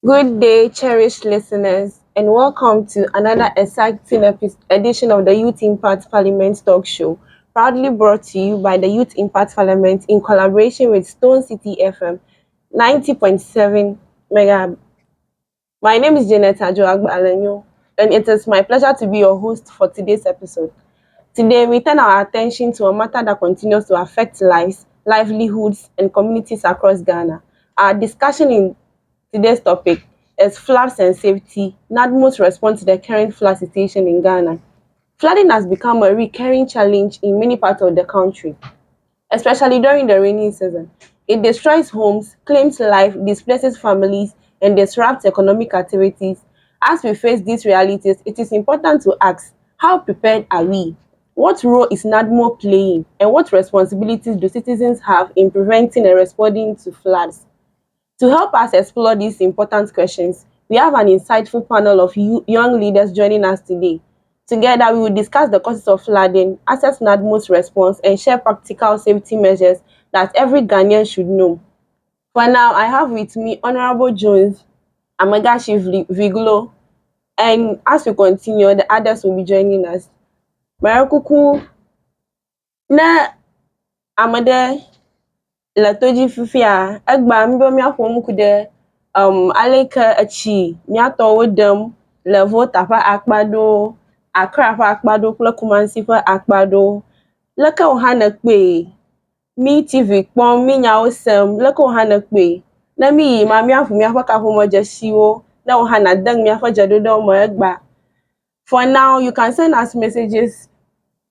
Good day, cherished listeners, and welcome to another exciting edition of the Youth Impact Parliament Talk Show, proudly brought to you by the Youth Impact Parliament in collaboration with Stone City FM 90.7 mega. My name is Janet Ajo Agbalenyo, and it is my pleasure to be your host for today's episode. Today, we turn our attention to a matter that continues to affect lives, livelihoods, and communities across Ghana. Our discussion in today's topic is floods and safety, NADMO's response to the current flood situation in Ghana. Flooding has become a recurring challenge in many parts of the country, especially during the rainy season. It destroys homes, claims life, displaces families, and disrupts economic activities. As we face these realities, it is important to ask, how prepared are we? What role is NADMO playing, and what responsibilities do citizens have in preventing and responding to floods? To help us explore these important questions, we have an insightful panel of young leaders joining us today. Together, we will discuss the causes of flooding, assess NADMO's response, and share practical safety measures that every Ghanaian should know. For now, I have with me Honorable Jones, Amagashi Viglo, and as we continue, the others will be joining us. Marakuku, na amade latoji fifia egba mbo miafo muku de aleka achi miato wodam levo tafa akpado akra fa akpado kle kumansi fa akpado leka ohana pe mi tv pon mi nya osem leka ohana pe na mi ma miafo miafo ka fo moje siwo na ohana dang miafo jadodo mo egba. For now, you can send us messages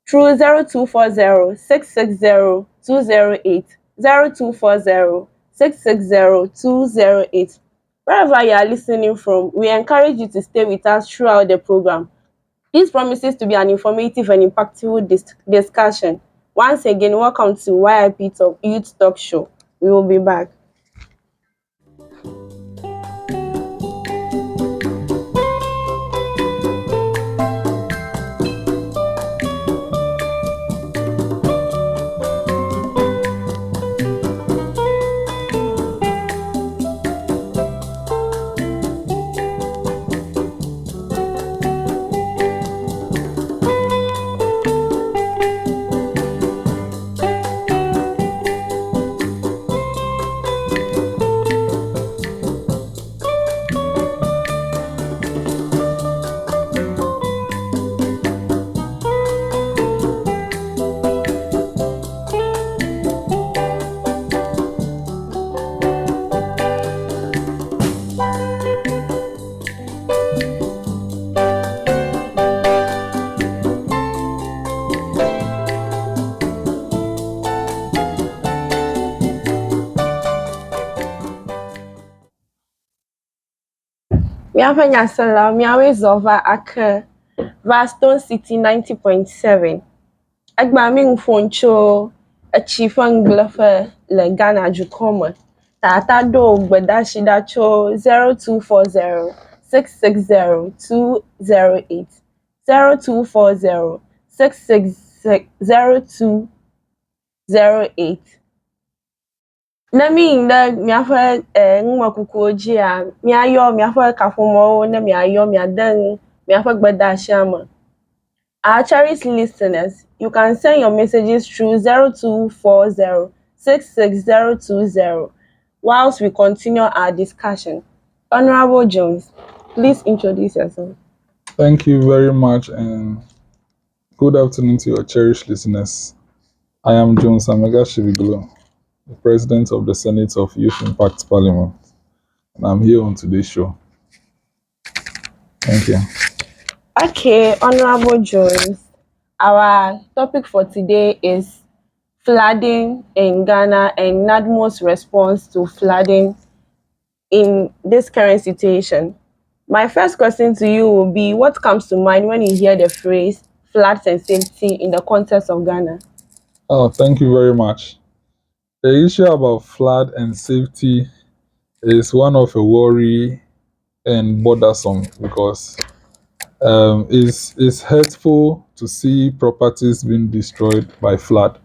through 0240 660 208 0240 660 208. Wherever you are listening from, we encourage you to stay with us throughout the program. This promises to be an informative and impactful discussion. Once again, welcome to YIP Youth Talk Show. We will be back. Miafanya Salam, Miawe Zova Ake, Vaston City 90.7. Agba mi mfoncho achifang blafa le Ghana jukoma. Tata do gbadashida cho 0240 660 208 0240 660 208. Na mi na miafa nwa kuku oji a miayo miafa kafomo na miayo miadan miafa gbadashama. Our cherished listeners, you can send your messages through 0240 660 whilst we continue our discussion. Honorable Jones, please introduce yourself. Thank you very much, and good afternoon to your cherished listeners. I am Jones Amega Shiviglo, the President of the Senate of Youth Impact Parliament, and I'm here on today's show. Thank you. Okay, Honorable Jones, our topic for today is flooding in Ghana and NADMO's response to flooding in this current situation. My first question to you will be, what comes to mind when you hear the phrase floods and safety in the context of Ghana? Oh, thank you very much. The issue about flood and safety is one of a worry and bothersome because it's hurtful to see properties being destroyed by flood.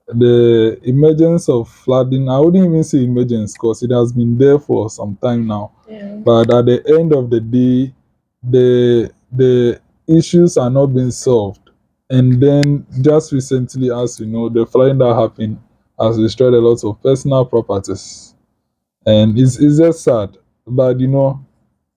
the emergence of flooding, I wouldn't even say emergence because it has been there for some time now. Yeah. But at the end of the day, the issues are not being solved. And then just recently, as you know, the flooding that happened has destroyed a lot of personal properties. And it's just sad. But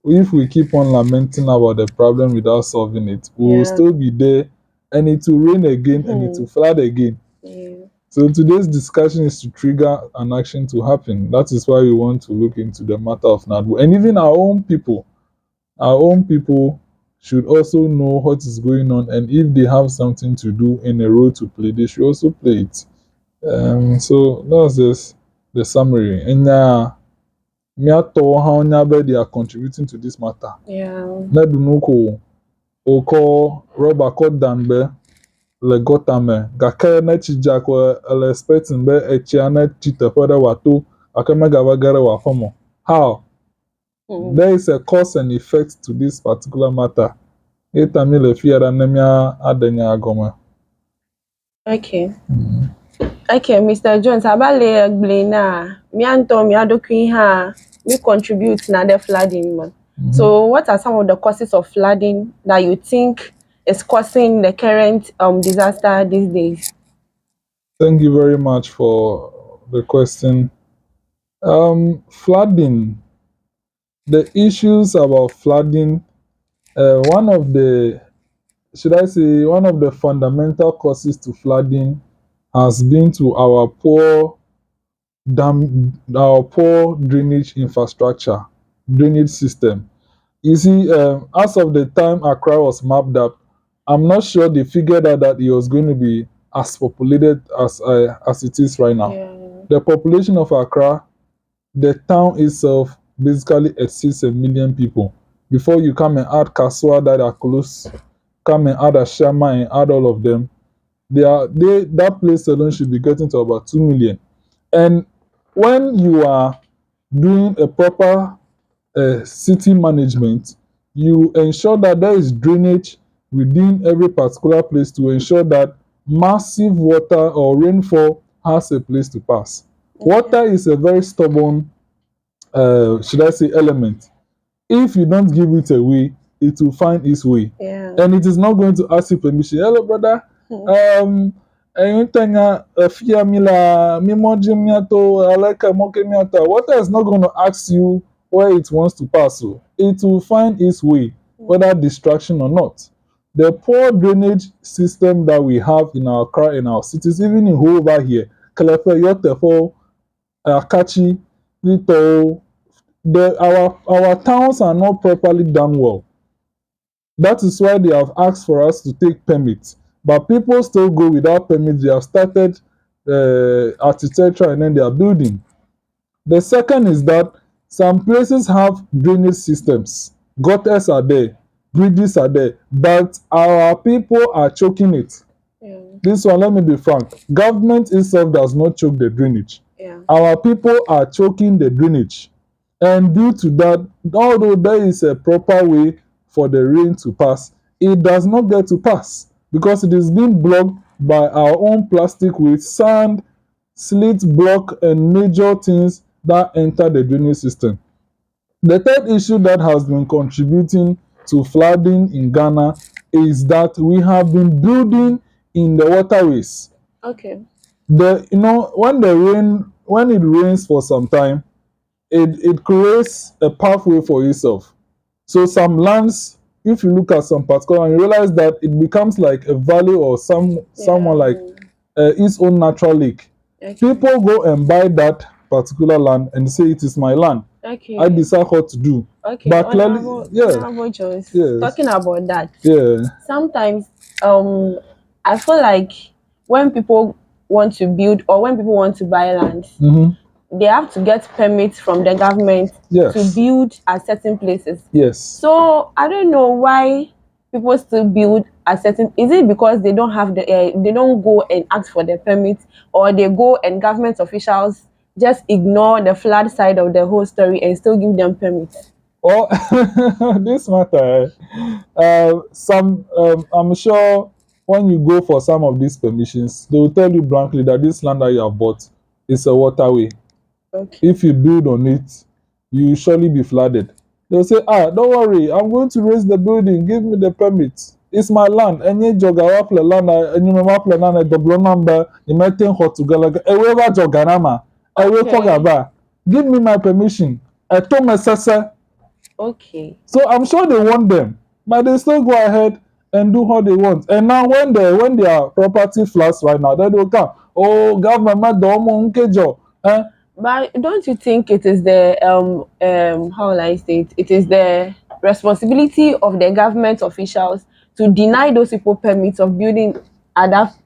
if we keep on lamenting about the problem without solving it, we will Yeah. still be there and it will rain again and it will flood again. Yeah. So today's discussion is to trigger an action to happen. That is why we want to look into the matter of NADMO. And even our own people should also know what is going on, and if they have something to do in a role to play, they should also play it. So that's just the summary. And me ato how they are contributing to this matter. Yeah. Nedunuko oko rubber cut dambe le gotame gake ne tsidza ko ele expecting be etsia ne tsi teƒe ɖe wòato gake megava ge ɖe wòaƒeme. How? There is a cause and effect to this particular matter. Eta mi le fia ɖa ne míaɖe nya gɔme. Okay. Okay, Mr. Jones, abale explain me anto me adokin ha me contribute na the flooding man. So what are some of the causes of flooding that you think is causing the current disaster these days? Thank you very much for the question. Flooding. The issues about flooding, one of the fundamental causes to flooding has been to our poor drainage infrastructure, drainage system. You see, as of the time Accra was mapped up, I'm not sure they figured out that it was going to be as populated as it is right now. Yeah. The population of Accra, the town itself, basically exceeds 1 million people. Before you come and add Kasua that are close, come and add Ashama and add all of them, that place alone should be getting to about 2 million. And when you are doing a proper city management, you ensure that there is drainage within every particular place to ensure that massive water or rainfall has a place to pass. Water is a very stubborn, element. If you don't give it away, it will find its way. Yeah. And it is not going to ask you permission. Hello, brother. Water is not going to ask you where it wants to pass. So it will find its way, whether distraction or not. The poor drainage system that we have in our car, in our cities, even in over here, Kelefe, Yotefo, Akachi, Lito, our towns are not properly done well. That is why they have asked for us to take permits. But people still go without permits. They have started architecture and then they are building. The second is that some places have drainage systems. Gutters are there, bridges are there, but our people are choking it. Yeah. This one, let me be frank. Government itself does not choke the drainage. Yeah. Our people are choking the drainage. And due to that, although there is a proper way for the rain to pass, it does not get to pass because it is being blocked by our own plastic waste, sand, slate block, and major things that enter the drainage system. The third issue that has been contributing to flooding in Ghana is that we have been building in the waterways. Okay. When it rains for some time, it creates a pathway for itself. So some lands, if you look at some particular, you realize that it becomes like a valley or someone like its own natural lake. Okay. People go and buy that particular land and say it is my land. Okay. I decide what to do. Okay. But clearly, Honorable Jones, yes. talking about that. Yeah. Sometimes I feel like when people want to build or when people want to buy land, they have to get permits from the government to build at certain places. Yes. So I don't know why people still build at certain. Is it because they don't have they don't go and ask for the permits, or they go and government officials just ignore the flood side of the whole story and still give them permits? Well, this matter, I'm sure when you go for some of these permissions, they will tell you blankly that this land that you have bought is a waterway. Okay. If you build on it, you will surely be flooded. They'll say, don't worry, I'm going to raise the building, give me the permit. It's my land. Any joga waffle land, and you waffle land, a double number, you might think hot to go like a waiver joganama, a way Okay. kogaba. Give me my permission. I told my sister. Okay. So I'm sure they want them, but they still go ahead and do what they want. And now when their property floods right now, then they'll come. Oh, government, eh? But don't you think it is the how will I say it? It is the responsibility of the government officials to deny those people permits of building at that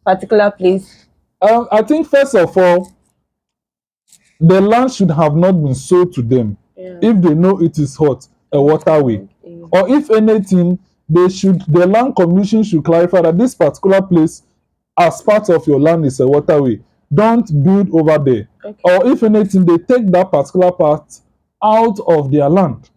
particular place? I think first of all, the land should have not been sold to them Yeah. if they know it is hot, a waterway. Okay. Or if anything, the land commission should clarify that this particular place, as part of your land, is a waterway. Don't build over there. Okay. Or if anything, they take that particular part out of their land.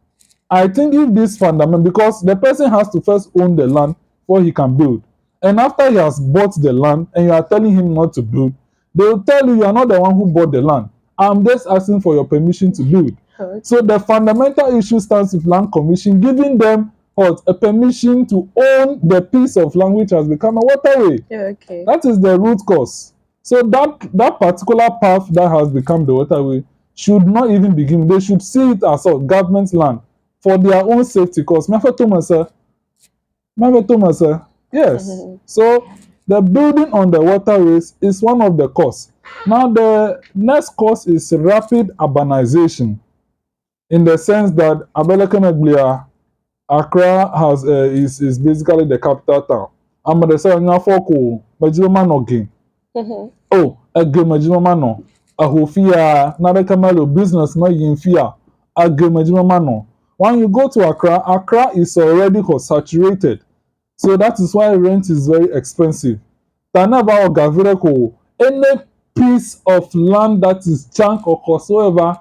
I think if this fundamental, because the person has to first own the land before he can build. And after he has bought the land and you are telling him not to build, they will tell you are not the one who bought the land. I'm just asking for your permission to build. Okay. So the fundamental issue stands with land commission, giving them what, a permission to own the piece of land which has become a waterway. Okay. That is the root cause. So that particular path that has become the waterway should not even begin. They should see it as a government land for their own safety. Because yes. So the building on the waterways is one of the cause. Now the next cause is rapid urbanization, in the sense that Abelekeneglia, Accra is basically the capital town. Amadesa Nyafoko, Majima Nogi. Oh, Majima no. Ahofia, Nabekamalo business no yinfia, Majima no. When you go to Accra, Accra is already saturated. So that is why rent is very expensive. Tanaba or Gavireko, any piece of land that is chunk or whatsoever,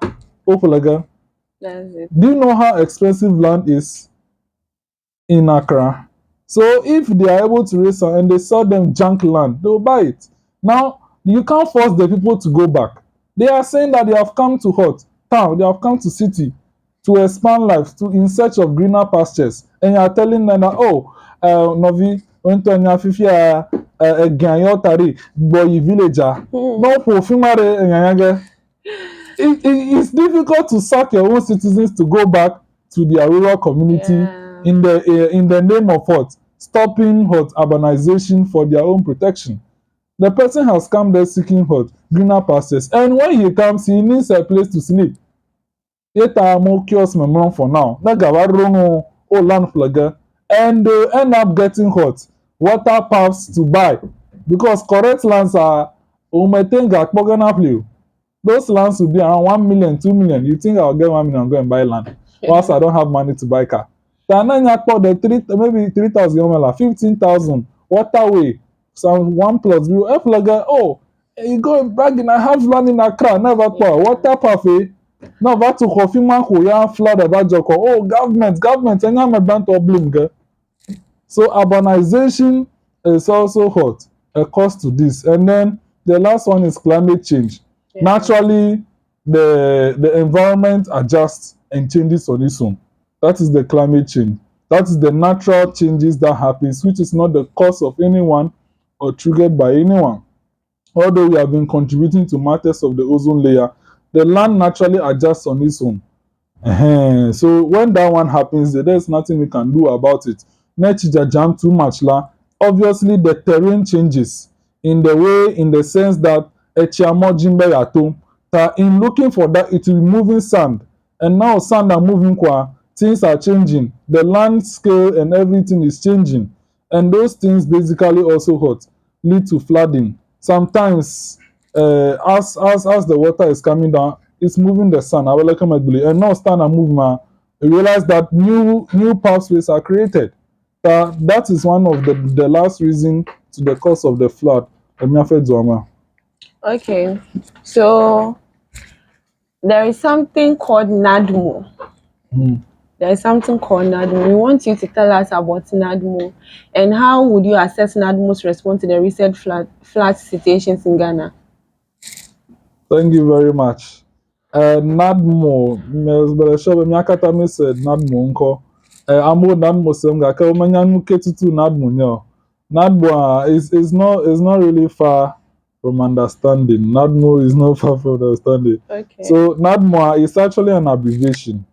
Opalaga. That's it. Do you know how expensive land is in Accra? So if they are able to raise some and they sell them junk land, they'll buy it. Now, you can't force the people to go back. They are saying that they have come to town, they have come to city to expand life, to in search of greener pastures. And you are telling them that, Novi, went to Nyafifia, Ganyo boy villager. No, for it's difficult to sack your own citizens to go back to their rural community. Yeah. In the name of what? Stopping urbanization for their own protection. The person has come there seeking greener pastures, and when he comes, he needs a place to sleep. Yeta mo kiosk memron for now. Nagawarono o land flagger, and they end up getting water paths to buy, because correct lands are umetenga kpoganapli. Those lands will be around 1 million, 2 million. You think I'll get 1 million and go and buy land whilst I don't have money to buy car? Maybe 3,000, 15,000 waterway, some 1 plus view. You go and bragging, I have land in Accra, never thought. Water path, no, that to coffee man who ya flood about Joko. Oh, government, and I'm a band of bloom. So urbanization is also a cost to this. And then the last one is climate change. Yeah. Naturally, the environment adjusts and changes on its own. That is the climate change. That is the natural changes that happens, which is not the cause of anyone or triggered by anyone. Although we have been contributing to matters of the ozone layer, the land naturally adjusts on its own. So when that one happens, there's nothing we can do about it. Nechija jam too much la. Obviously, the terrain changes in the sense that in looking for that, it will be moving sand, and now sand are moving things are changing. The land scale and everything is changing, and those things basically also lead to flooding. Sometimes, as the water is coming down, it's moving the sand. And now stand and move, you realize that new pathways are created. That is one of the last reason to the cause of the flood. Okay. So there is something called NADMO. There is something called NADMO. We want you to tell us about NADMO and how would you assess NADMO's response to the recent flood situations in Ghana? Thank you very much. NADMO, Mbeleshobe Miakatami said NADMO nko. Amo NADMO semga ka umanyangu ketutu NADMO nyo. NADMO is not really far from understanding. NADMO is not far from understanding. Okay. So NADMO is actually an abbreviation.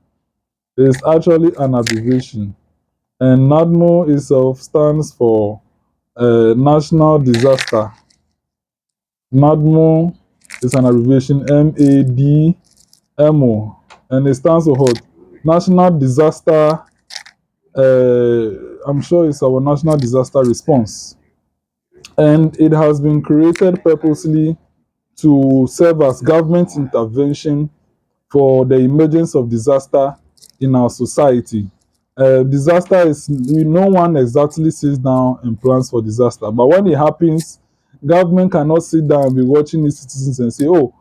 It's actually an abbreviation. And NADMO stands for National Disaster. NADMO is an abbreviation NADMO, and it stands for what? National Disaster. I'm sure it's our National Disaster Response, and it has been created purposely to serve as government intervention for the emergence of disaster in our society. Disaster is no one exactly sits down and plans for disaster, but when it happens, government cannot sit down and be watching its citizens and say, "Oh,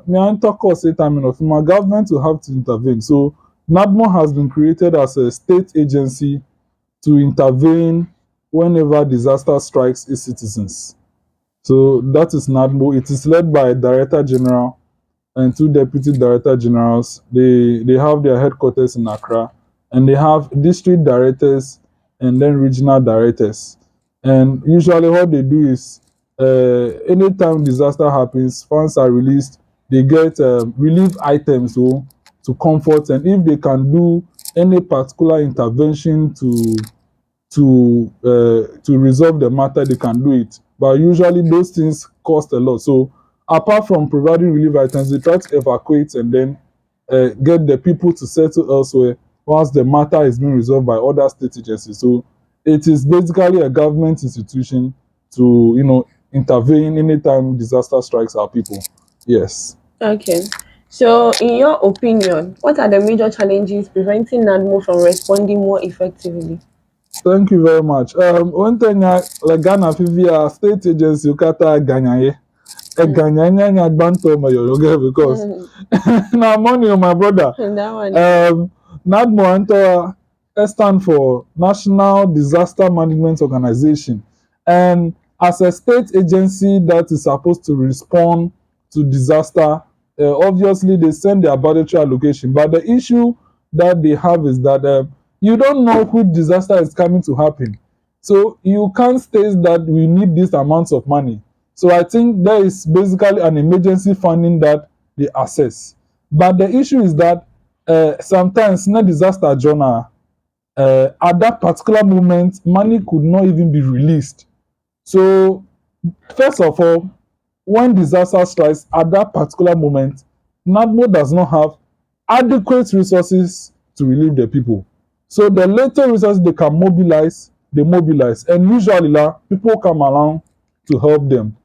me and talk or say time enough." My government will have to intervene. So NADMO has been created as a state agency to intervene whenever disaster strikes its citizens. So that is NADMO. It is led by a Director General and two deputy director generals. They have their headquarters in Accra, and they have district directors and then regional directors. And usually, what they do is, anytime disaster happens, funds are released. They get relief items to comfort, and if they can do any particular intervention to resolve the matter, they can do it. But usually those things cost a lot. So apart from providing relief items, they try to evacuate and then get the people to settle elsewhere once the matter is being resolved by other state agencies. So it is basically a government institution to intervene anytime disaster strikes our people. Yes. Okay. So, in your opinion, what are the major challenges preventing NADMO from responding more effectively? Thank you very much. One thing like Ghana Fivia state agency Ukata Ganyaye. Ganyanya Banto Mayoyoge because now money on my brother. That one. NADMO stand for National Disaster Management Organization, and as a state agency that is supposed to respond to disaster, obviously they send their budgetary allocation. But the issue that they have is that you don't know which disaster is coming to happen, so you can't state that we need this amount of money. So I think there is basically an emergency funding that they assess. But the issue is that sometimes in a disaster journal, at that particular moment, money could not even be released. So first of all, when disaster strikes at that particular moment, NADMO does not have adequate resources to relieve the people. So the little resources they can mobilize, they mobilize. And usually people come around to help them.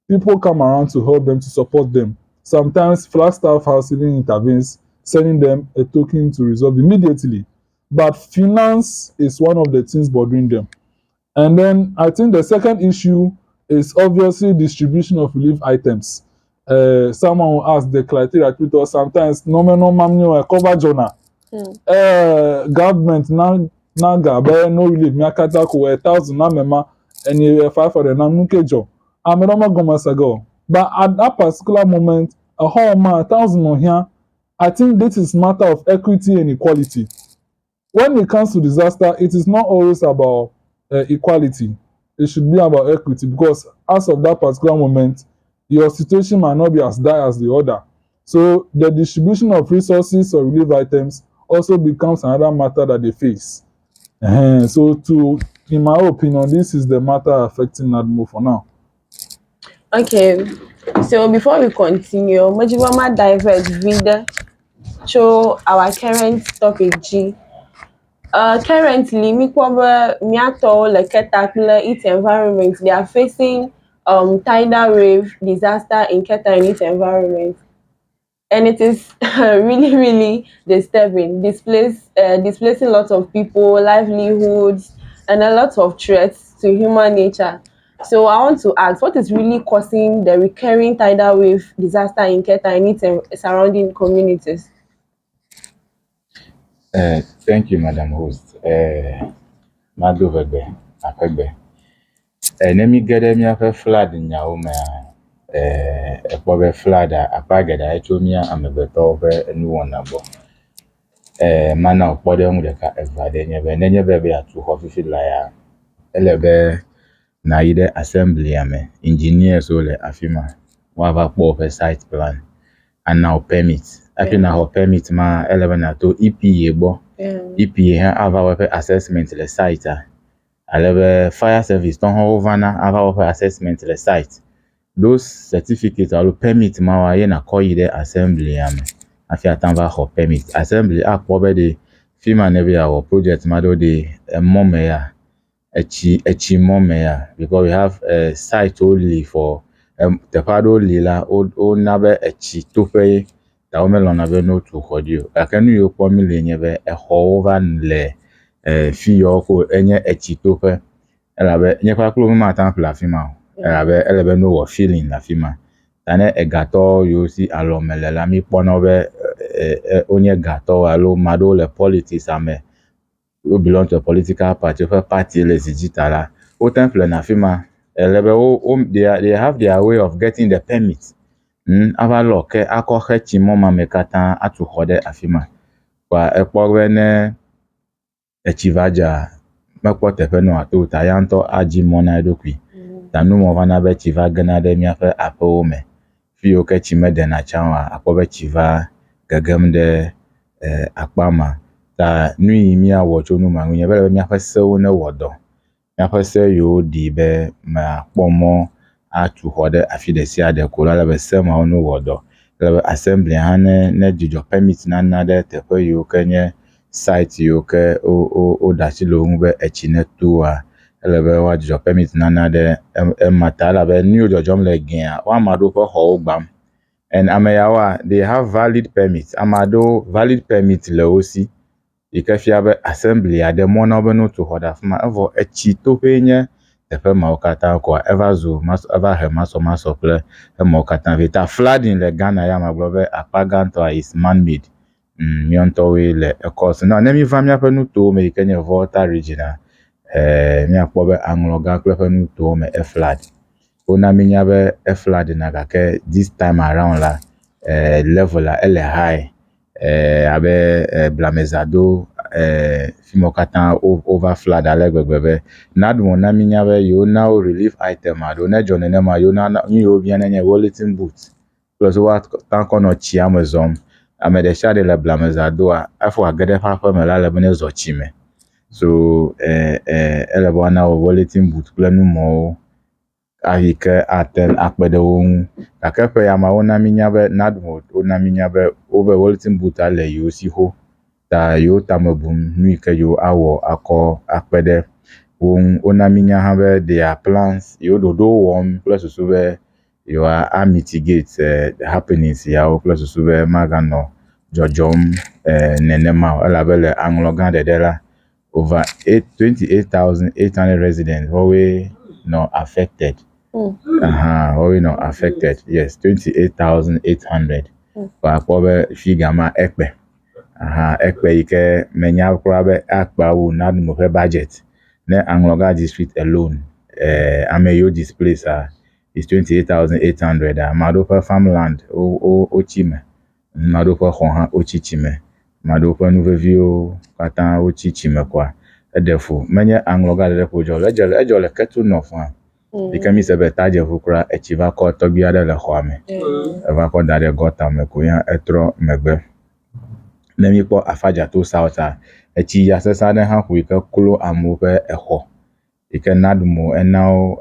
People come around to help them, to support them. Sometimes Flagstaff House even intervenes, sending them a token to resolve immediately. But finance is one of the things bothering them. And then I think the second issue is obviously distribution of relief items. Someone will ask the criteria because sometimes no cover journal. Government na gabe no relief mi akata ko 1,000 na mema and 500 na mukejo. Ameroma gomasago. But at that particular moment, a whole man 1,000 on here, I think this is matter of equity and equality. When it comes to disaster, it is not always about equality. It should be about equity because as of that particular moment, your situation might not be as dire as the other. So the distribution of resources or relief items also becomes another matter that they face. So in my opinion, this is the matter affecting NADMO for now. Okay. So, before we continue, Majibama divert vida show our current topic G. Currently, Mikwabe Miato, Leketa, its environment, they are facing tidal wave disaster in Keta and its environment. And it is really disturbing, displacing lots of people, livelihoods, and a lot of threats to human nature. So I want to ask, what is really causing the recurring tidal wave disaster in Keta and its surrounding communities? Thank you, Madam Host. Mado Vegbe, Apegbe. Nemi gede mi afe flood nyawo me ekpo flood apageda etomia amebeto be enu wona bo. Mana okpode mu deka evade nye be atu hofifi la ya elebe na ide assembly ame engineers ole afima wa va kpo site plan and now permit afi na ho permit ma elebe na to EPA bo EPA ha ava wa assessment le site alebe fire service ton ho vana ava wa assessment le site those certificates or permit ma wa ye na call ide assembly ame afi atanva ho permit assembly akpo be de fima ne be our project ma do de mome ya echi mome ya because we have a site only for the pado lila o na be echi to pe ta o melo na be no to khodio akanu yo po mi le nye be ho van le fi yo ko enye echi to pe ela be nye pa klo ma tan pla fi ma ela be no wo feeling la fi ma tane egato yo si alo mele la mi pono be onye gato alo mado le politics ame who belong to a political party or party les digitala o temple na fima elebe they have their way of getting the permit ava lo ke akọ hechi mo ma mekata atu hode afima kwa ekpogwe ne echivaja mekpo tefe no ato ta yanto aji mo na edokwi tanu mo vana be chiva gana de miafe apo me fi o ke chime de na chawa apobe chiva gagam de akpama ta nui mi awo chonu ma ngunye bele mi afese one wodo mi afese yo di be ma pomo atu hode afide si ade ko la be se ma onu wodo le assembly hane ne jijo permit na na de te ko yo kenye site yo ke o da si lo nbe echine tuwa le be wa jijo permit na na de mata la be ni ojo jom le gin wa mado ko ho gbam and ameyawa they have valid permits amado valid permit le aussi ikafia be assembly ade mo na be no to hoda fuma evo echi to penye tefe ma okata ko ever zo mas ever he maso ple e ma okata vita flooding le Ghana ya ma globe apaganto is man made mi onto we le e course na nemi famia pe no to me kenye Volta regional mi akpo be angloga pe no to me e flood ona minya be e flood na ka ke this time around la level la ele high abe blamezado fimo katan over flood ale gbegbe NADMO na minya be yo na relief item ado na jone na ma yo na yo bien na bulletin boot plus what tan kono chi amazon ame de shade le blamezado afo agede fa fa me la le bene zo chime so ele bona bulletin boot planu mo ahike atel akpede won kakepe ya ma wona minya be NADMO wona minya be over bulletin boot ale yo si ho ta yo tamabum nui ke yo awo akọ akpede won wona minya ha be their plans yo do won plus so be you are mitigate the happenings ya o plus so be magano jojom nenema ala bele anglogan de la over 28,800 residents always not affected. Always not affected. Yes, 28,800. Kwa pobe figure ma ekpe. Ekpe ike menya krabe akpa wu NADMO pe budget. Ne Angloga district alone. Ameyo displace is 28,800. Madopa farmland o chime. Madopa honha o chichime. Madopa nouvevio katan o chichime kwa. Edefo menye Angloga de pojo ejole ketu nofa. Ikemi sebe taje vukra echiva ko tobia de le khwame. Eva ko dade gota me ko yan etro megbe. Nemi po afaja to sauta echi ya sesa de han ku ike kulo amu pe eho ike NADMO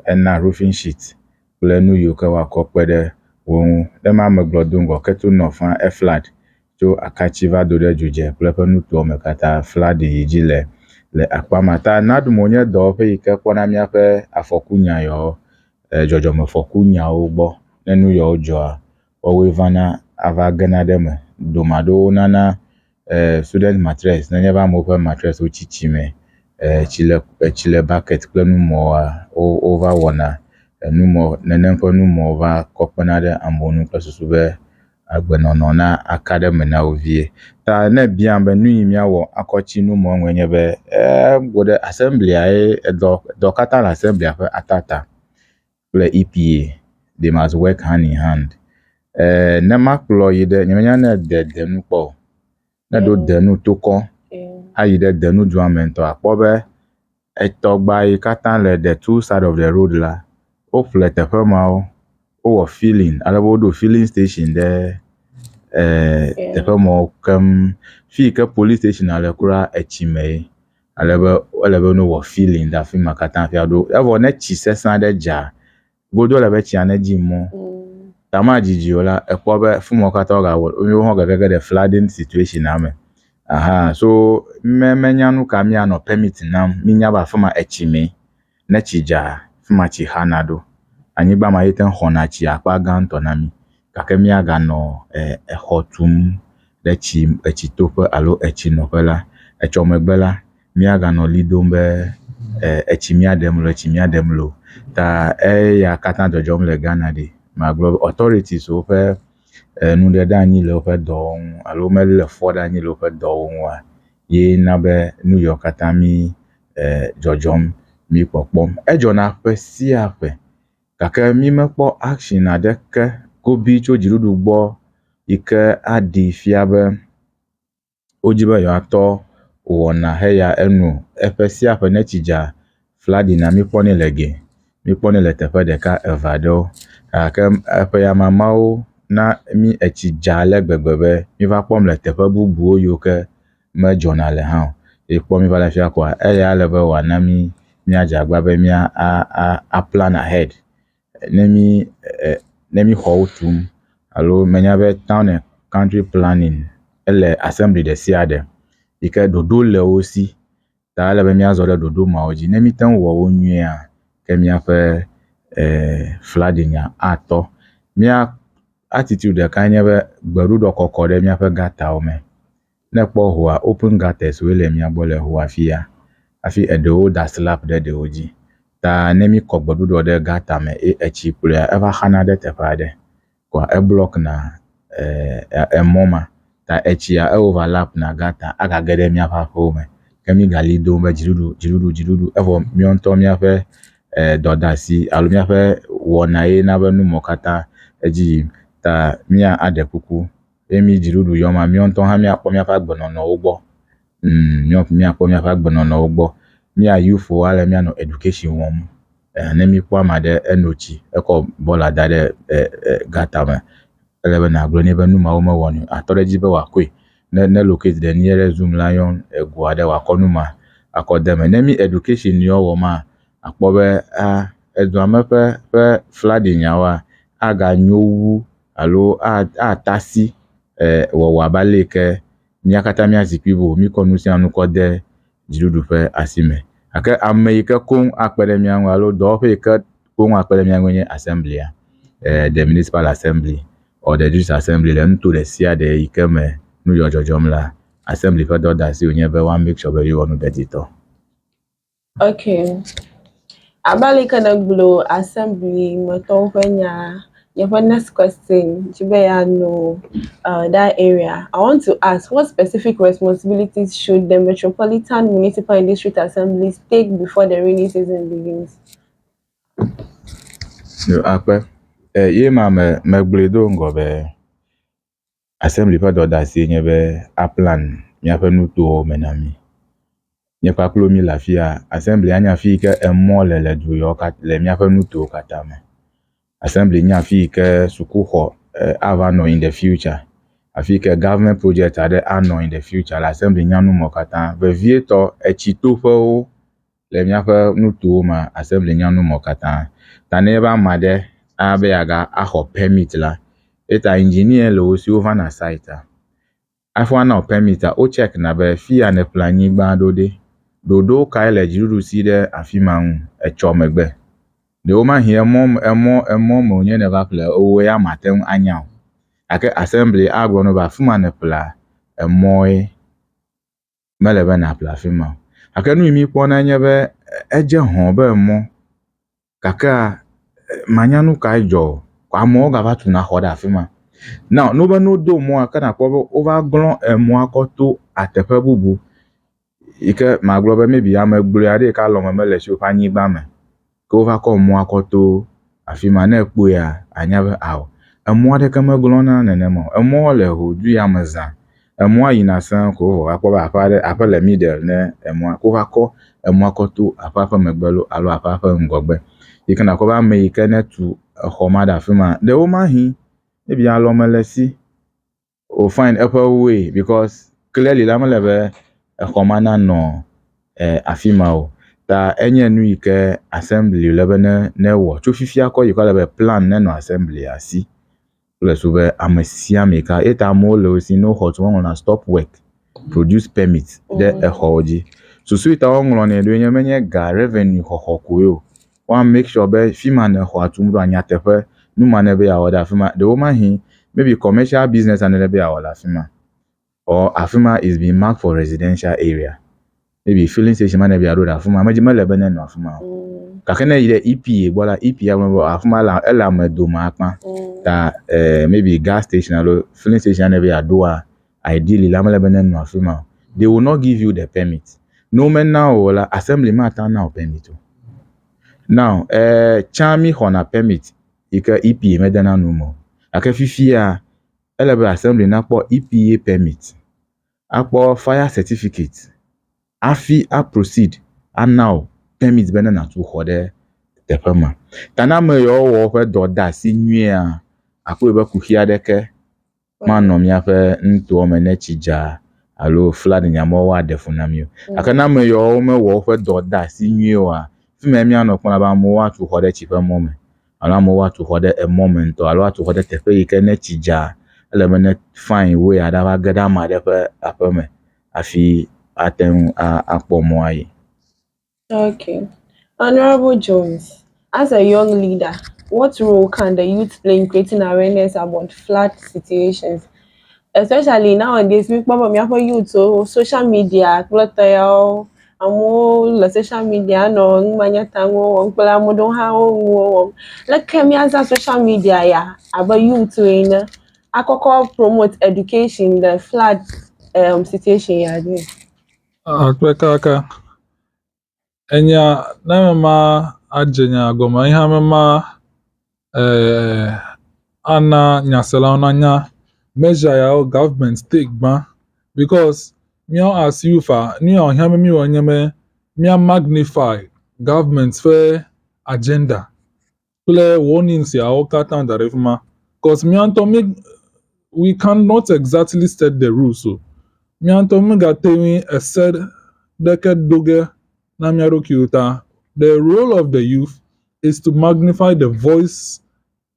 ena roofing sheet plenu yo ke wa ko pede won de ma meglodungo ketu no fan e flood to akachiva do de juje plepenu to me kata flood yiji le akpamata NADMO nye do pe ike kona mia pe afokunya yo jojo me fokunya ogbo nenu yo jo owe vana ava gena dem domado nana student mattress na nyeba mo pe mattress o chichime chile bucket plenu mo over wana nu mo nenen po nu mo va kopana de ambonu plus so be agbenono na akademe na ovie ta na bia be nu yimia wo akochi nu mo nwenye be gode assembly ai do kata la assembly afa atata le EPA they must work hand in hand na maklo yide nyanya na de nu po na do de nu to ko ayi de nu juamento apobe etogba yi kata le the two side of the road la o flete fe ma o feeling alebo do filling station there teƒe mo kem fi ke police station ale kura etsime alebe no wɔ feeling da fi ma kata fi ado evo ne tsi sesa de dza godo le be tsia ne dzi mo tama dzidzi la ekpɔ be fi mo kata ga wo ho ga de flooding situation ame aha so menya nu ka mi ano permit nam mi nya ba fi ma etsime ne tsi dza fi ma tsi hana do anyigba ma yete xɔna tsi akpa gãtɔ na mi gake miaganɔ exɔ tum ɖe etsitoƒe alo etsinɔƒe la etsɔ megbe la miaganɔ li dom be etsi miaɖem lo ta eya katã dzɔdzɔm le Ghana ɖi magblɔ be authorities woƒe nuɖeɖe anyi le woƒe dɔwɔnu alo mele fɔ ɖe anyi le woƒe dɔwɔnua ye na be nu yawo katã mi dzɔdzɔm mi kpɔkpɔm edzɔna ƒe sia ƒe gake mi mekpɔ action aɖeke gobi tso dziɖuɖu gbɔ yike aɖi fia be wodzi be yewoatɔ wɔna heya enu eƒe sia ƒe ne tsi dza flooding na mikpɔnɛ le ge mikpɔnɛ le teƒe ɖeka eve aɖewo gake eƒe ya mamawo na mi etsi dza ale gbegbe be mi va kpɔm le teƒe bubuwo yiwo ke medzɔna le hã o ekpɔ mi va le fia koa eya le be wòana mi miadze agba be mia a plan ahead ne mi xɔwo tum alo menya be town and country planning ele assembly ɖe sia ɖe yike ɖoɖo le wo si ta ele be miazɔ ɖe ɖoɖo mawo dzi ne mi te ŋu wɔ wo nyuia ke miaƒe flooding atɔ mia attitude ɖeka nye be gbeɖuɖɔ kɔkɔ ɖe miaƒe gatawo me ne kpɔ hoa open gutters wo le mia gbɔ le hoa fia afi eɖewo da slap ɖe ɖewo dzi ta ne mi kɔ gbeɖuɖɔ ɖe gata me etsi kplɔa eva xana ɖe teƒe aɖe kwa eblock na emɔ ma ta etsia overlap na gata aga ge ɖe miaƒe aƒewo me ke mi gali dom be dziɖuɖu evɔ miawo ŋutɔ miaƒe dɔdeasi alo miaƒe wɔna ye na be nu mɔ katã edzi yim ta mia aɖe kuku ye mi dziɖuɖu yɔ ma miawo ŋutɔ hã miakpɔ miaƒe agbenɔnɔwo gbɔ miakpɔ miaƒe agbenɔnɔwo gbɔ mia youthwo ale mianɔ education wɔm ne mi kpɔ ame aɖe eno tsi ekɔ bɔla da ɖe gata me ele be nagblɔ nɛ be nu mawo mewɔ ni atɔ ɖe edzi be wòakoe ne locate the nearest Zoom lion ego aɖe wòakɔ nu ma akɔ de me ne mi education yɔ wɔ ma akpɔ be edua me ƒe flooding nyawoa aga nyo wu alo atasi wɔwɔ abe ale ke mia katã mia zikpui vo mi kɔ nu sia nu kɔ de dziɖuɖu ƒe asi me gake ame yi ke koŋ akpe ɖe mia ŋu alo dɔwɔƒe yi ke koŋ akpe ɖe mia ŋu nye assemblia the municipal assembly or the district assembly le nuto ɖe sia ɖe yi ke me nu yɔ dzɔdzɔm la assembly ƒe dɔdeasi wònye be woa make sure be yewɔ nu deditɔ. Okay. Abalika na glo assembly metɔwo ƒe nya. Your next question, Chibayano, that area. I want to ask, what specific responsibilities should the Metropolitan Municipal and District Assemblies take before the rainy season begins? No, akpe. Ye ma me gbledo ngobe assembly ƒe dɔdeasi nye be a plan miaƒe nutowo me na mi. Nye kpakplo mi le afia assembly anya afi ke emɔ le du yawo le miaƒe nutowo katã me. Assembly nya afi ke sukuxɔ ava nɔ in the future. Afi ke government project aɖe anɔ in the future le assembly nya nu mɔ katã. Vevietɔ etsitoƒewo le miaƒe nutowo me assembly nya nu mɔ katã. Ta ne be ame aɖe abe yaga axɔ permit la eta engineer le wo si wo va na site afi wana permit o check na be fi ya ne ƒle anyigba ɖo ɖe ɖoɖo kae le dziɖuɖu si ɖe afi ma ŋu etsɔ megbe ɖewo ma hi emɔ me wònye ne va ƒle owo ya mate ŋu anya o gake assembly agblɔ no be afi ma ne ƒlea emɔe mele be na ƒle afi ma o gake nu yi mi kpɔna nye be edze hɔn be emɔ gakea manya nu kae dzɔ amewo gava tuna xɔ ɖe afi ma Now no be no do mo aka na kpɔ over glɔn emɔa kɔ to ateƒe bubu yi ke magblɔ be maybe ame gblɔe aɖe yi ke alɔme mele tso ƒe anyigba me ke wova kɔ mɔa kɔ to afi ma ne ekpɔea anya be awɔ emɔ aɖeke meglɔna nenema o. Emɔa le hodu ya me zã. Emɔa yina sẽŋ ko wova kpɔ be aƒe le middle ne emɔa ko va kɔ emɔa kɔ to aƒea ƒe megbe alo aƒea ƒe ŋgɔgbe yi ke nakpɔ be ame yi ke ne tu exɔ ma ɖe afi ma ɖewo ma hi maybe alɔme le si o find eƒe way because clearly la mele be exɔ ma nanɔ afi ma o. Ta enye nu yi ke assembly le be ne wɔ tso fifia kɔ yi kɔ le be plan nenɔ assembly asi kple so be ame sia ame ka eta amewo le wo si no xɔ tu woŋlɔna stop work produce permit ɖe exɔwo dzi. Susu ta woŋlɔnɛ ɖo nye menye ga revenue xɔxɔ koe o. Woa make sure be fi ma ne xɔa tum ɖo nyateƒe nu ma ne be yeawɔ ɖe afi ma ɖewo ma hi maybe commercial business ane be yeawɔ le afi ma or afi ma is being marked for residential area. Maybe filling station ma ne be yeaɖo ɖe afi ma mele be ne nɔ afi ma o. Gake ne yi ɖe EPA gbɔ la EPA be afi ma ele ame dome akpa ta maybe gas station alo filling station ne be yeaɖoa ideally la mele be ne nɔ afi ma o. They will not give you the permit. No mena o la assembly ma ta na o permit o. Now tsã mi xɔna permit yi ke EPA medena nu me o. Gake fifia ele be assembly na kpɔ EPA permit, akpɔ fire certificate afi a proceed ana o permit be ne natu xɔ ɖe teƒe ma. Ta ne ame yawo wɔ woƒe dɔ de asi nyuiea akpɔ be kuxi aɖeke manɔ míaƒe nutowo me ne tsi dza alo flood nyamewo aɖe fu na mi o. Gake ne ame yawo mewɔ woƒe dɔ de asi nyuie oa fi ma míanɔ kpɔna be amewo atu xɔ ɖe tsi ƒe mɔ me alo amewo atu xɔ ɖe emɔ me ŋutɔ alo atu xɔ ɖe teƒe yi ke ne tsi dza ele be ne fine way aɖava ge ɖe ame aɖe ƒe aƒe me afi ate ŋu akpɔ mɔ ayi. Okay. Honorable Jones, as a young leader, what role can the youth play in creating awareness about flood situations? Especially nowadays, we probably youth so social media, amo le social media no ngmanya tango ngpela modo ha o like me as a social media ya aba youth ina akoko promote education the flood situation ya do. Akpekaka enya na mema ajenya goma ihe mema ana nyasela onanya measure ya government take ba because me as youth ni o hia me o nyeme me magnify government fair agenda play warnings ya o kata ndarefuma because me anto me we cannot exactly set the rules so me anto me ga temi a said deke doge na miaro kiuta. The role of the youth is to magnify the voice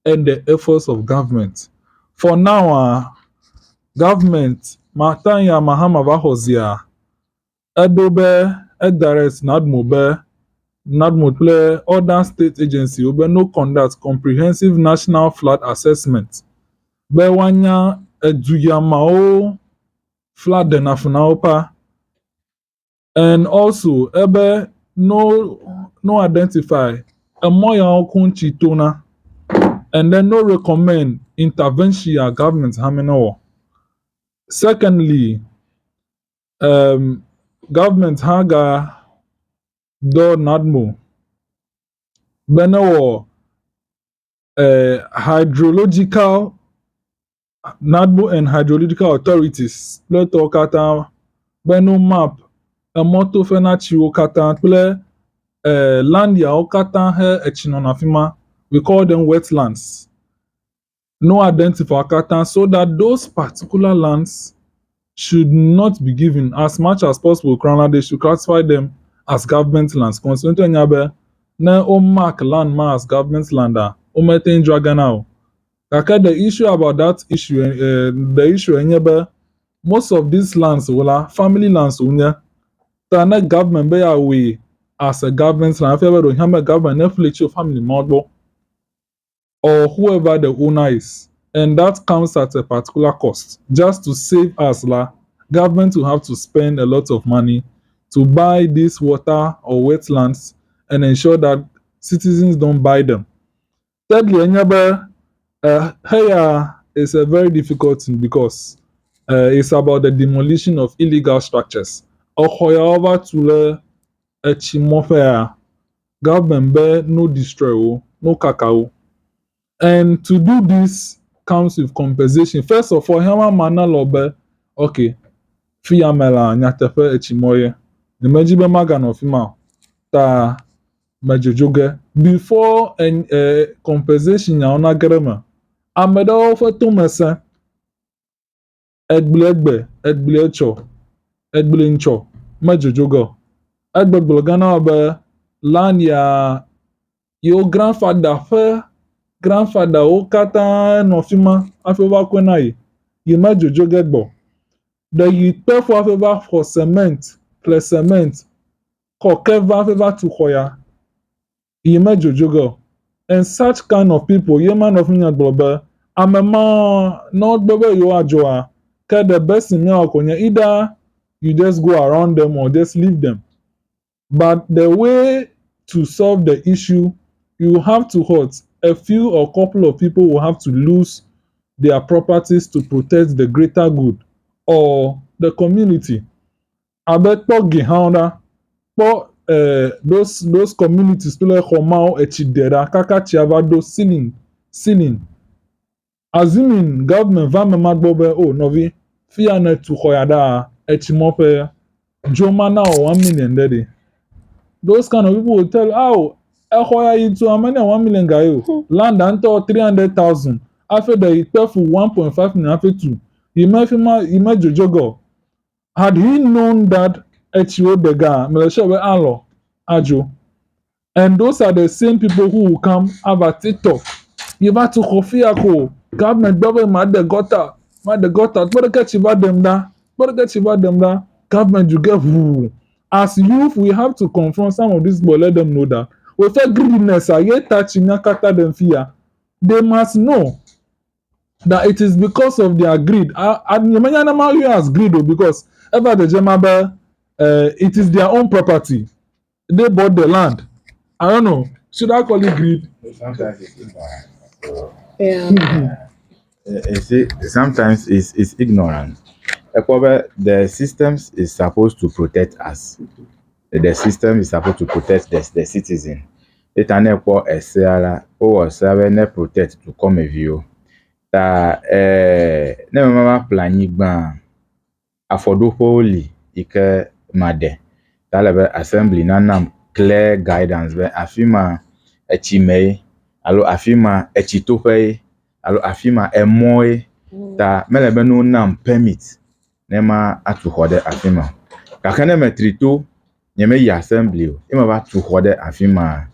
and the efforts of government. For now, government matanya mahama vahozia edobe edirect NADMO play other state agency obe no conduct comprehensive national flood assessment be wanya eduyamao flood denafunaopa and also ebe no identify emoya okunchi tona and then no recommend intervention ya government hameno. Secondly, government haga do NADMO beno hydrological NADMO and hydrological authorities ple to kata beno map emoto fena chiwo kata ple land ya okata he echinonafima, we call them wetlands. No identify kata so that those particular lands should not be given as much as possible. They should classify them as government lands. Consequently, na o mark land ma as government land o meten dragana. Kaka the issue about that issue, the issue enyebe most of these lands wala family lands unya. Tana government be away as a government land. If ever do government Netflix your family model or whoever the owner is, and that comes at a particular cost. Just to save us, government will have to spend a lot of money to buy this water or wetlands and ensure that citizens don't buy them. Thirdly, hey, it's a very difficult thing because it's about the demolition of illegal structures. Ohoya to le echimofea government be no destroy no cacao. And to do this comes with compensation. First of all, hema mana lobe okay. Fiamela nyatefe echimoye. The mejibe magan of hima ta majojoge before compensation ya ona grema. Amedawo fe tomese egble ncho majojoge. Egbe Ghana be land ya your grandfather wo kata no fima afi wa kwena yi. Ye majojoge gbo. The you pay for cement plus cement kokeva favor to hoya yema jojogo and such kind of people yema of me agbobe amema not bebe you ajoa ke the best in your konya either you just go around them or just leave them, but the way to solve the issue you have to hurt a few or couple of people will have to lose their properties to protect the greater good or the community. Abekpo gihanda kpo those communities to le khomao echidera kaka chiava do ceiling assuming government va mema gbobe oh novi fiane tu khoyada echimope jomana 1 million dedi. Those kind of people will tell oh ekhoya into how many 1 million gayo land unto 300,000 after they pay for 1.5 million after 2 you jojogo. Had he known that Echio Bega, Meleshawe Alo, Ajo, and those are the same people who will come have a TikTok. You have to Kofiako, government, mad the gutter, but the catch about them da, government you get who. As youth, we have to confront some of these boys, let them know that. With a greediness, I get touching Nakata them fear. They must know that it is because of their greed. You as greed because ever the Jemabe, it is their own property. They bought the land. I don't know. Should I call it greed? Sometimes it's ignorant. So, Yeah. sometimes it's ignorant. The systems is supposed to protect us. The system is supposed to protect the citizen. It an equal SCR or seven protect to come a view. Ta never mama planning ban affordably ike made. Talebe assembly nanam clear guidance be afima echime alo afima echitope alo afima emoe ta melebe no nam permit nema atu hode afima kakane metrito nyeme yi assembly o ima ba tu hode afima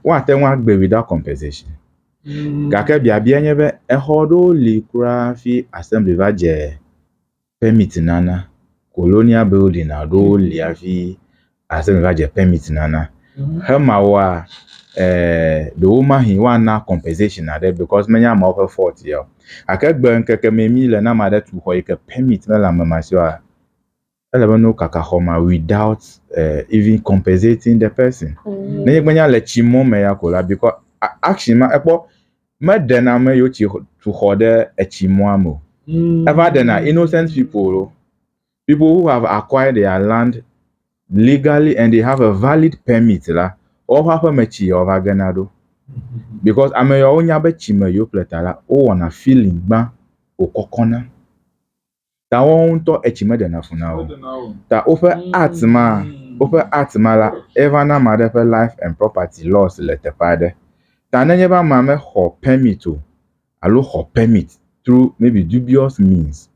wa tenwa gbe without compensation kake bia nyebe ehodo li kura fi assembly va je permit nana colonial building ado li afi assembly va je permit nana hema wa the woman he want na compensation na there because many am of fault yo akegbe nkeke memi le na ma de tu ho ike permit na la mamasio a ele no kaka homa without even compensating the person na yegbanya le chimo me ya kola because action ma epo me de na me yo chi tu ho de echimo amo ever then innocent people who have acquired their land legally and they have a valid permit la or have mechi over ganado because ameyo onya be chime yo pletala o wana feeling gba okokona ta won to echime de na funa o ta ofe atma la ever na made for life and property loss le tepade ta nenye ba ma me ho permit o alo ho permit through maybe dubious means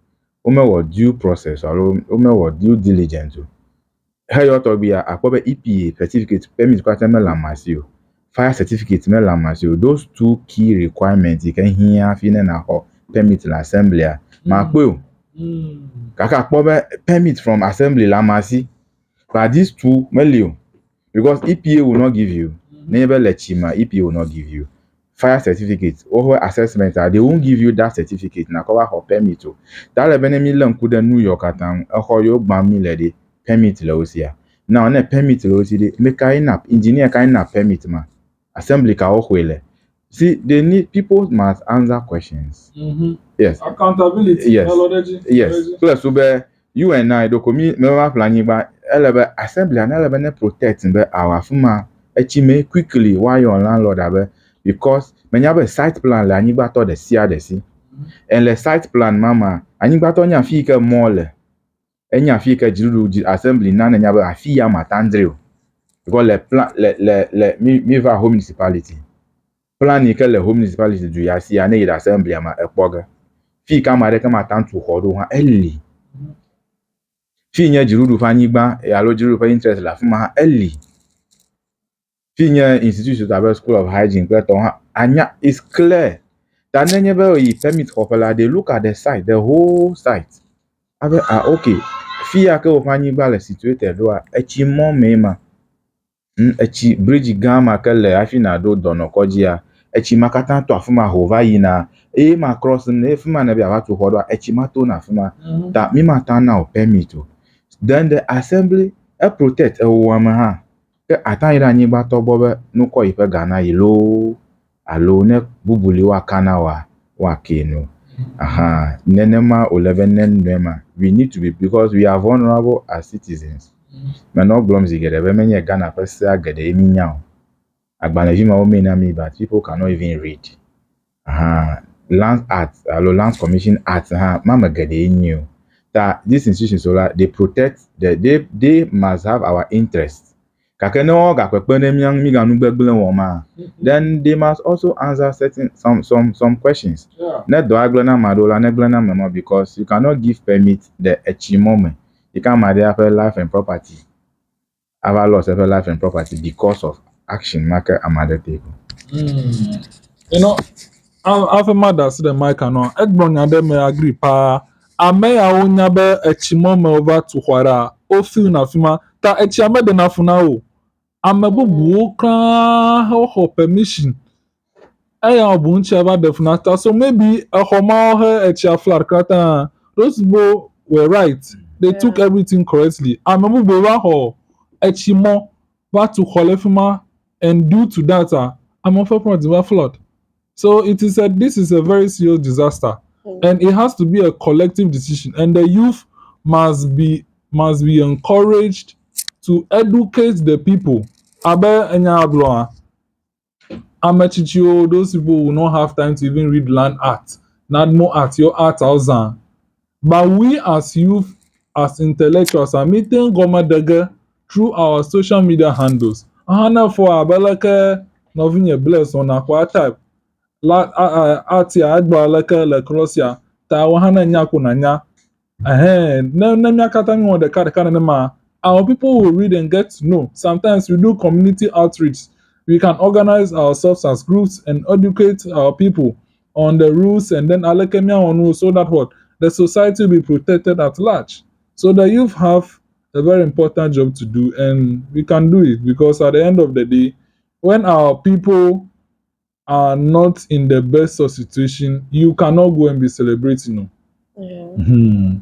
o me wo due process alo o me wo due diligence o hey to be akobe EPA certificate permit kwata me la masio fire certificate me la masio those two key requirements you can hear fine na ho permit la assembly ma pe o kaka akobe permit from assembly la masi but these two melio because EPA will not give you never let chima EPA will not give you fire certificate or assessment they won't give you that certificate na cover ho permit o that le benemi lan ku de New York atan ho yo gba mi le de permit la osia now na permit la osi de me kai na engineer kai na permit ma assembly ka o hwele See, people must answer questions. Yes. Accountability. Yes. Melody. Yes. Plus, you and I, me planning, but assembly and protect our fuma quickly while your landlord because when you have a site plan, la ni to the sea. And the site plan, mama, and you to nya fika mole. Enya fika jiru assembly na nya ba afia matandre. Because le plan me va home municipality. Plan ni que le home municipality du ya si ane ida assembly ama ekpoga. Fi kama de kama tantu hodo ha eli. Fi nya jiru fa nyigba e alo jiru fa interest la fuma ha eli. Fi nya institution to school of hygiene to ha anya is clear. That never you permit hopela they look at the site, the whole site. Okay. Fi ake ofanyigba le situated do a echi mo mema. Echi bridge gama kele afina do dono kojia echi makata to afuma hova yina ma cross ne fuma na bia watu hodo echi mato na fuma ta mi mata na o permit o. Then the assembly protect wama ha ke atanyira anyi gba to bobe no ko ife Ghana yilo alo ne bubuli wa kana wa kenu nenema 11 nenema we need to be because we are vulnerable as citizens. Mais no blums igede be menye Ghana pesa gede eminya o. Agbanaji ma o me na me but people cannot even read. Land Act, Land Commission Act mama gede enyu. That these institutions so they protect they must have our interest. Kakene o ga pepe ne miang mi ga nu gbegbele won ma. Then they must also answer some questions. Ne do aglena madola ne glena memo because you cannot give permit the echimome. You can't marry after life and property. Have lost ever life and property because of action market and other people. You know, I've mother to the mic and on. Egbonya dem may agree pa. Ame ya onya be echimo me over to hwara. O feel na fima ta echiame de na funa o. Ame bubu kra ho permission. Eya obunchi eba definata. So maybe a homa he echia flat krata. Those people were right. They took everything correctly. Ame bubu wa ho echimo ba to hwale and due to that I'm on for flood. So this is a very serious disaster, and it has to be a collective decision. And the youth must be encouraged to educate the people. Abe enya abloa, amechichio, those people will not have time to even read land art, NADMO art, your art thousand. But we as youth, as intellectuals, are meeting Gomadege through our social media handles. Ahana for abeleke nothing bless on aqua type. Ati agba leke krosia ta wahana nya kunanya na miakata mi won the card ma our people will read and get to know. Sometimes we do community outreach. We can organize ourselves as groups and educate our people on the rules, and then alekemia on so that what the society will be protected at large. So the youth have a very important job to do, and we can do it because at the end of the day, when our people are not in the best of situation, you cannot go and be celebrating. No.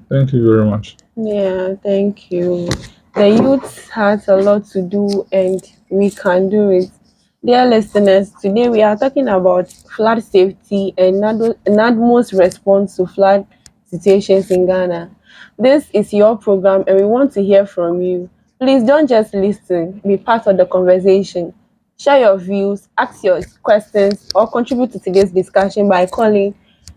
Thank you very much. Yeah, thank you. The youth has a lot to do and we can do it. Dear listeners, today we are talking about flood safety and NADMO's response to flood situations in Ghana. This is your program and we want to hear from you. Please don't just listen, be part of the conversation. Share your views, ask your questions, or contribute to today's discussion by calling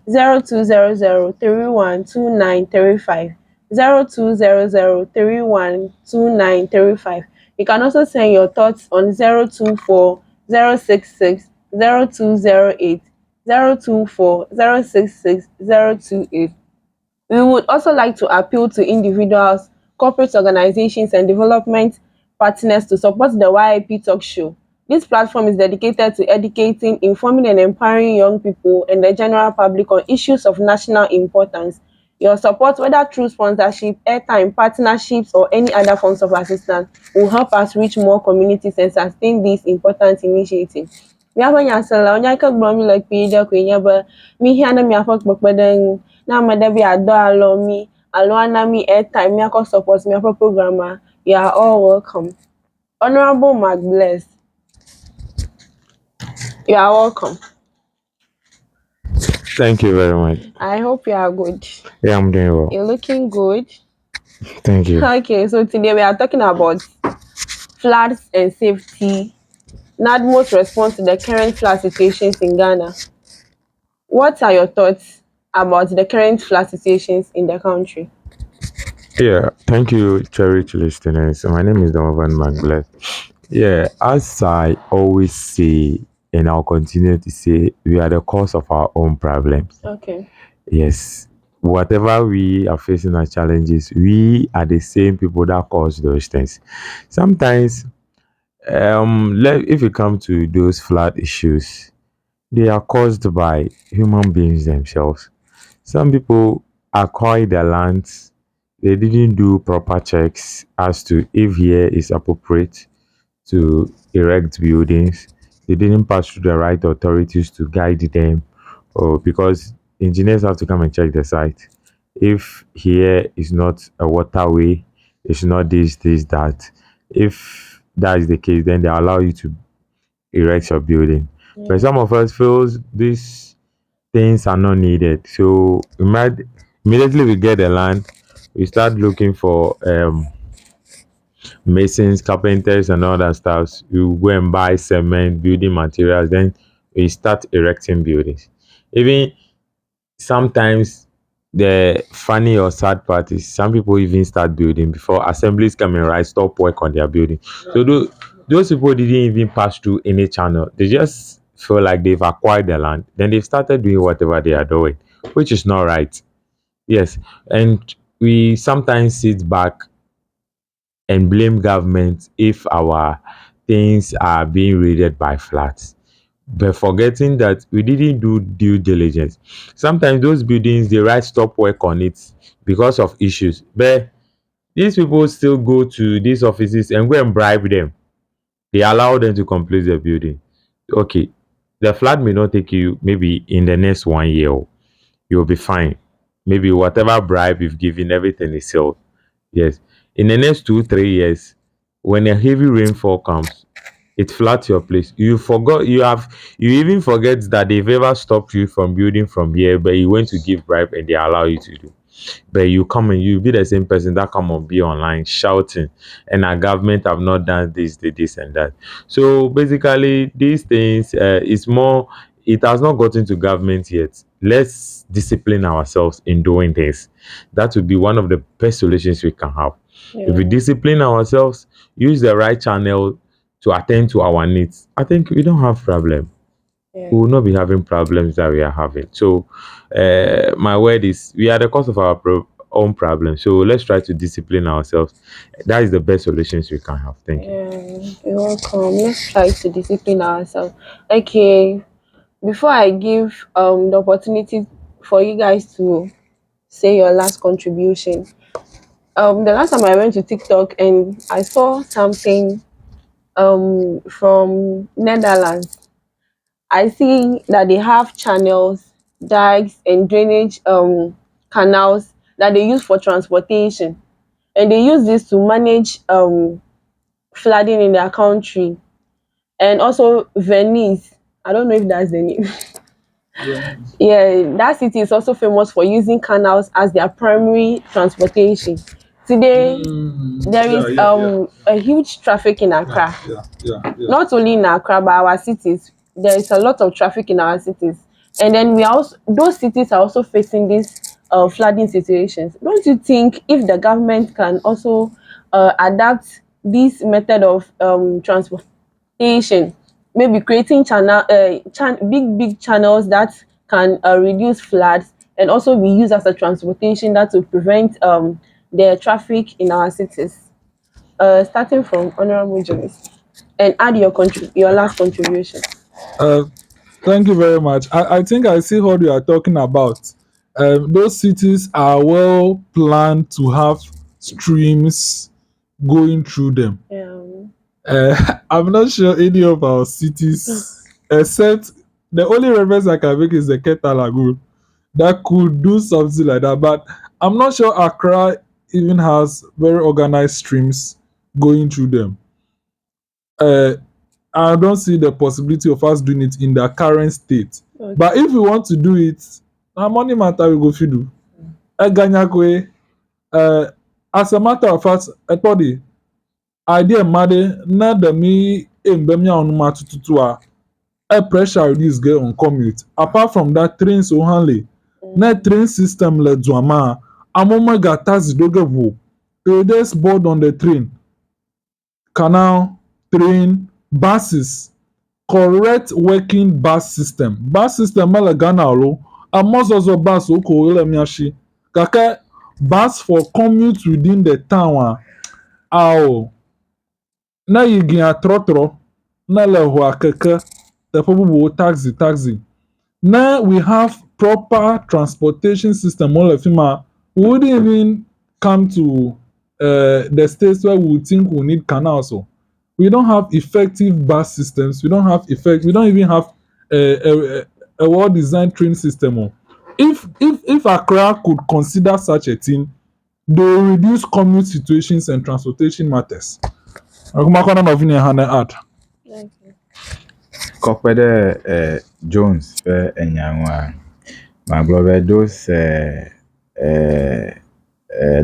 0200 312935. 0200 312935. You can also send your thoughts on 024 066 0208 024 066 028. We would also like to appeal to individuals, corporate organizations, and development partners to support the YIP Talk Show. This platform is dedicated to educating, informing, and empowering young people and the general public on issues of national importance. Your support, whether through sponsorship, airtime, partnerships, or any other forms of assistance, will help us reach more communities and sustain this important initiative. Miaƒe nya se la wonya ke gblɔm mi le kpui ɖe koe nye be mihia ne miaƒe kpekpeɖeŋu na ame ɖe be adɔ alɔ mi alo ana mi airtime miakɔ support miaƒe programa. You are all welcome. Honorable Mark Bless, you are welcome. Thank you very much. I hope you are good. Yeah, I'm doing well. You're looking good. Thank you. Okay, so today we are talking about floods and safety. NADMO's response to the current flood situations in Ghana. What are your thoughts about the current flood situations in the country? Yeah, thank you, cherished listeners. My name is Donovan McBless. Yeah, as I always say, and I'll continue to say, we are the cause of our own problems. Okay. Yes, whatever we are facing as challenges, we are the same people that cause those things. Sometimes, if you come to those flood issues, they are caused by human beings themselves. Some people acquire their lands, they didn't do proper checks as to if here is appropriate to erect buildings. They didn't pass through the right authorities to guide them, or because engineers have to come and check the site. If here is not a waterway, it's not this, that. If that is the case, then they allow you to erect your building. But Yeah. some of us feels these things are not needed. So immediately we get the land, we start looking for masons, carpenters, and all that stuff. You go and buy cement, building materials, then we start erecting buildings. Even sometimes the funny or sad part is some people even start building before assemblies come and right stop work on their building. So those people didn't even pass through any channel. They just feel like they've acquired the land. Then they've started doing whatever they are doing, which is not right. Yes. And we sometimes sit back and blame government if our things are being raided by floods, but forgetting that we didn't do due diligence. Sometimes those buildings they write stop work on it because of issues, but these people still go to these offices and go and bribe them. They allow them to complete the building. Okay, the flood may not take you maybe in the next 1 year. You'll be fine. Maybe whatever bribe you've given, everything is sealed. Yes. In the next 2, 3 years, when a heavy rainfall comes, it floods your place. You even forget that they've ever stopped you from building from here, but you went to give bribe and they allow you to do. But you come and you be the same person that come and be online shouting, and our government have not done this and that. So basically, these things is more. It has not gotten to government yet. Let's discipline ourselves in doing this. That would be one of the best solutions we can have. If we Yeah. discipline ourselves, use the right channel to attend to our needs, I think we don't have problem. Yeah. We will not be having problems that we are having. So, my word is, we are the cause of our own problems. So let's try to discipline ourselves. That is the best solutions we can have. Thank you. Yeah. You're welcome. Let's try to discipline ourselves. Okay. Before I give the opportunity for you guys to say your last contribution. The last time I went to TikTok and I saw something from Netherlands. I see that they have channels, dikes, and drainage canals that they use for transportation, and they use this to manage flooding in their country. And also Venice, I don't know if that's the name. Yeah, that city is also famous for using canals as their primary transportation. Today, there is a huge traffic in Accra. Not only in Accra but our cities. There is a lot of traffic in our cities, and then we are also those cities are also facing these flooding situations. Don't you think if the government can also adapt this method of transportation, maybe creating big channels that can reduce floods and also be used as a transportation that will prevent the traffic in our cities? Starting from Honorable Joyce, and add your last contribution. Uh, Thank you very much. I think I see what you are talking about. Those cities are well planned to have streams going through them. I'm not sure any of our cities, except the only reference I can make is the Keta Lagoon, that could do something like that. But I'm not sure Accra even has very organized streams going through them. Uh, I don't see the possibility of us doing it in the current state. Okay. But if we want to do it na money matter we go fit do. Eganyakwe, as a matter of fact, ekpodi, idea made na de mi embemia onuma tututu a pressure reduce get on commute. Apart from that, train so handy. Na train system le duama, amoma ga taxi doge wo. There's board on the train, canal, train, buses, correct working bus system. Bus system mele Ghana lo, amos also bus oko ele miashi. Kaka bus for commute within the town ao. Na yigi a trotro, na le ho keke, the people taxi. Now we have proper transportation system. All of them we wouldn't even come to the states where we think we need canals. So we don't have effective bus systems. We don't even have a well-designed train system. If Accra could consider such a thing, they will reduce commute situations and transportation matters. Akumakwana Novini Hane add. Okay. Kɔkpɛ ɖe Jones ƒe enya ŋu magblɔ be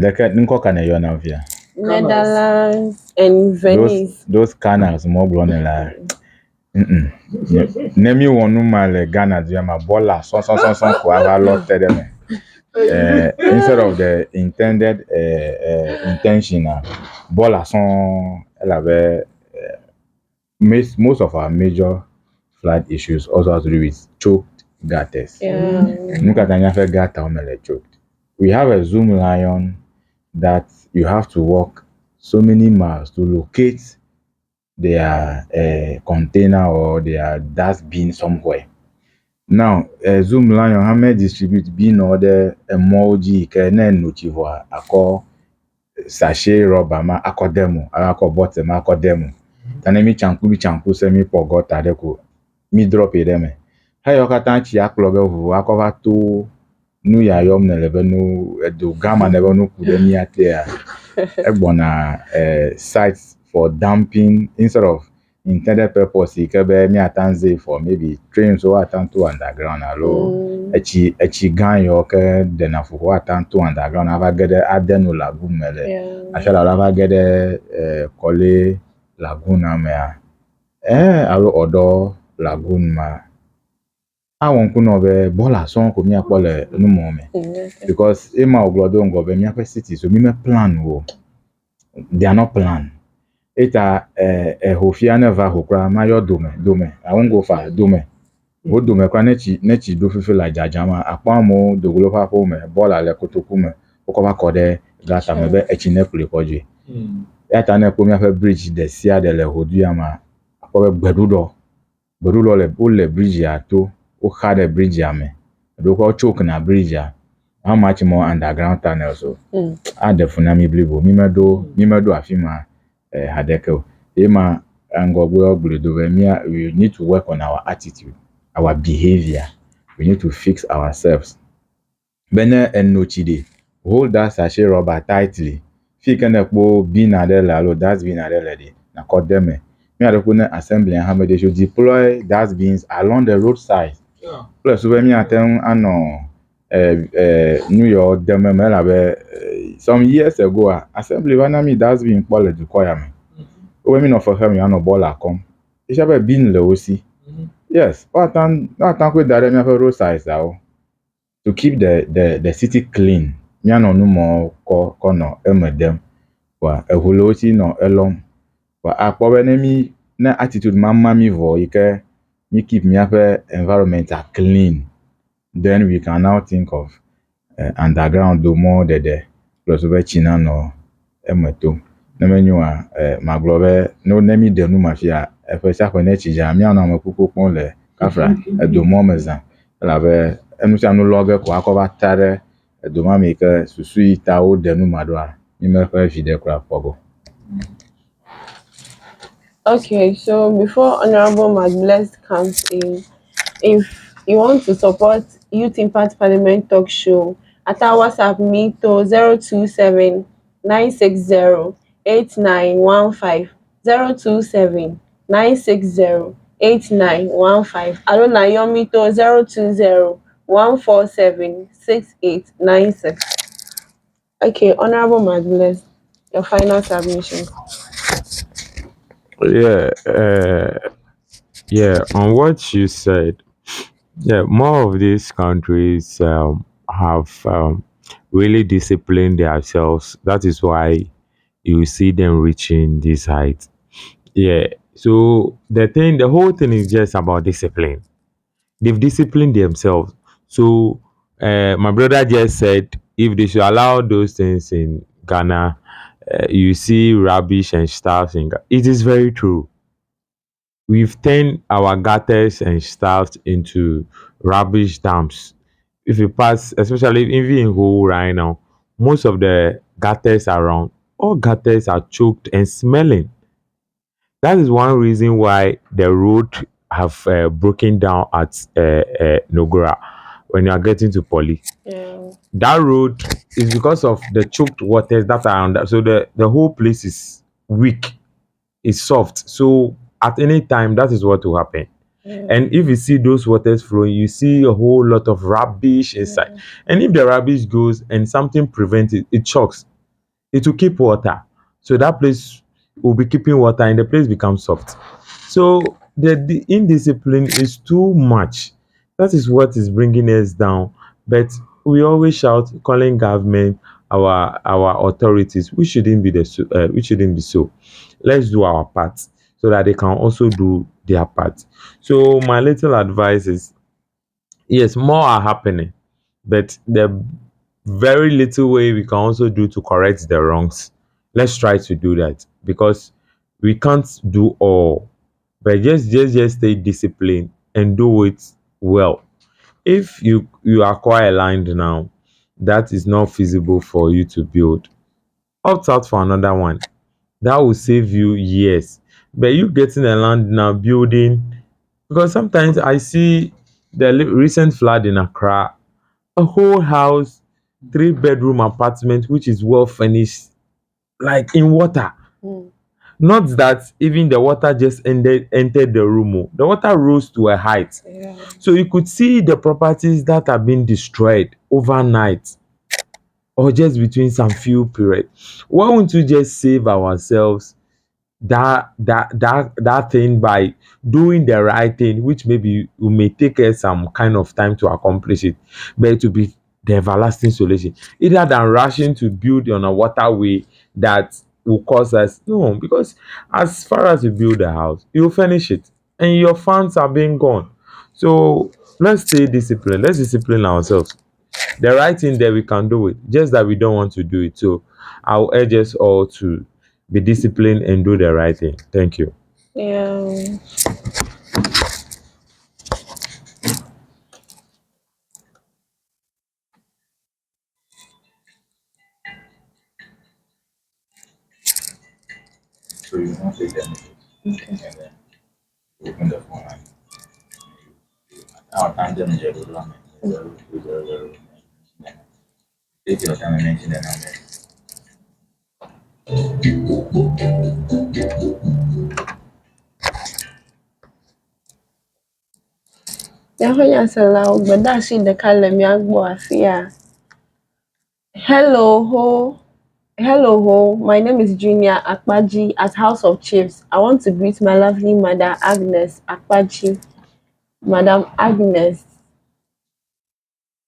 ɖeke ŋkɔ ka ne yɔna via Netherlands and Venice. those canals mɔgblɔ ne la ne mi wɔ nu ma le Ghana dua ma bɔla sɔsɔsɔsɔ ko ava lɔ te ɖe me instead of the intended intention bɔla sɔn elabe most of our major flood issues also has to do with choked gutters. Choked. We have a Zoom lion that you have to walk so many miles to locate their container or their dustbin somewhere. Now, Zoom lion, how many distribute bin order emoji kenen notivoa ako sachet rubber ma ako demo, ako bottom ako demo. Tanemi chanku semi pogota deko mi drop edeme. Hayo kata chi akloge vu akova to nu ya yom ne lebe no do gama never no kude mi ate egbona sites for dumping instead of intended purpose ikebe mi atanze for maybe trains or atanto underground alo echi ganyo ke denafu atanto underground ava gede adenu lagoon mele ashala ava gede kole laguna mea alo odo lagoon ma awon kuno be bola son ko mi akole no mo me because ema oglodo ngo be mi akwe city so mi me plan wo they are not plan eta hofia never hokra ma yo dome I won't go far dome wo dome kwa nechi do fifi la jajama apa mo dogolo fa po me bola le kotoku me ko ba kode gata me be echi ne pule koje eta ne po mi afa bridge de sia de le hodu ama ko be gbedudo le bridge ya to o had a bridge ya me do ko choke na bridge ya how much more underground tunnel so the funami blibo mi medo afima hadeke ema angogwe ogbudo we need to work on our attitude, our behavior. We need to fix ourselves. Bene enochide hold that sachet rubber tightly. Fikene po binadele alo that's binadele na kodeme. Me adokune assembly and how they should deploy dustbins along the roadside. Plus when me atem ano New York some years ago assembly wana mi dustbin pole dukoya me. When me no for him you no bola come. It should be bin le aussi. Yes, what time we dare me for roadside to keep the city clean. Me no more kono emedem. Wa ehuloti no elom. Wa akpobe mi na attitude mama mi vo ike me keep me environment clean. Then we can now think of underground do more de plus over China no emeto. Nemenyua maglobe no nemi de nu mafia efesa ko nechi jam ya na makuko pon le kafra do more meza la be enu cha no loge ko akoba tare do ma me ke susu ita o de nu madoa ni me fa vide kra pogo. Okay, so before Honorable Blessed comes in, if you want to support Youth Impact Parliament Talk Show, at our WhatsApp me to 027 960 8915 027 960 8915. I don't know, you me to 020 1476896. Okay, Honorable Madness, your final submissions. Yeah, yeah. On what you said, yeah, more of these countries have really disciplined themselves. That is why you see them reaching this height. Yeah. So the whole thing is just about discipline. They've disciplined themselves. So my brother just said if they should allow those things in Ghana, you see rubbish and stuff in Ghana. It is very true. We've turned our gutters and stuff into rubbish dumps. If you pass, especially even in Ho right now, most of the gutters around, all gutters are choked and smelling. That is one reason why the road have broken down at Nogora when you are getting to Poly. Yeah. That road is because of the choked waters that are on that. So the whole place is weak, is soft. So at any time, that is what will happen. Yeah. And if you see those waters flowing, you see a whole lot of rubbish inside. Yeah. And if the rubbish goes and something prevents it, it chokes. It will keep water. So that place will be keeping water and the place becomes soft. So the indiscipline is too much. That is what is bringing us down. But we always shout, calling government, our authorities. We shouldn't be so. Let's do our part so that they can also do their part. So my little advice is, yes, more are happening, but the very little way we can also do to correct the wrongs, let's try to do that, because we can't do all, but just stay disciplined and do it well. If you acquire land now that is not feasible for you to build, opt out for another one. That will save you years. But you getting a land now, building, because sometimes I see the recent flood in Accra, a whole house, 3 bedroom apartment, which is well furnished, like in water. Mm. Not that even the water just entered the room. Oh. The water rose to a height. Yeah. So you could see the properties that have been destroyed overnight or just between some few periods. Why won't you just save ourselves that thing by doing the right thing, which maybe we may take us some kind of time to accomplish it, but it will be the everlasting solution, either than rushing to build on a waterway that will cause us no, because as far as you build a house, you finish it and your funds are being gone. So let's stay disciplined. Let's discipline ourselves. The right thing there, we can do it, just that we don't want to do it. So I'll urge us all to be disciplined and do the right thing. Thank you. Yeah. So you won't take them and then open the phone and I'll find them in your development. Take your time and mention the number. Yɛahwɛ sɛ law gbɛda ahye dɛka lɛ miagbɔ asia. Hello ho. Hello ho. My name is Junior Akpaji at House of Chiefs. I want to greet my lovely mother Agnes Akpaji. Madam Agnes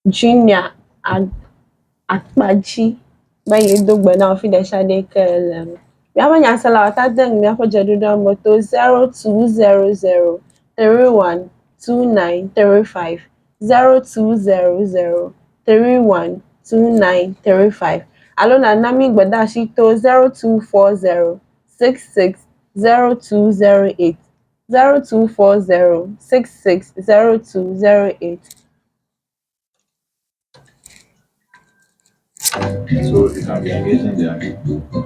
Junior Akpaji. Báyìí dógbẹ̀ náà fi dẹ̀ ṣadé kẹ́lẹ̀. Miaba nyasala wata deng miapo jaduda moto 0200 312935 0200 312935. Alona nami gbadashi to 0240 660208 0240 660208. So you can be engaging them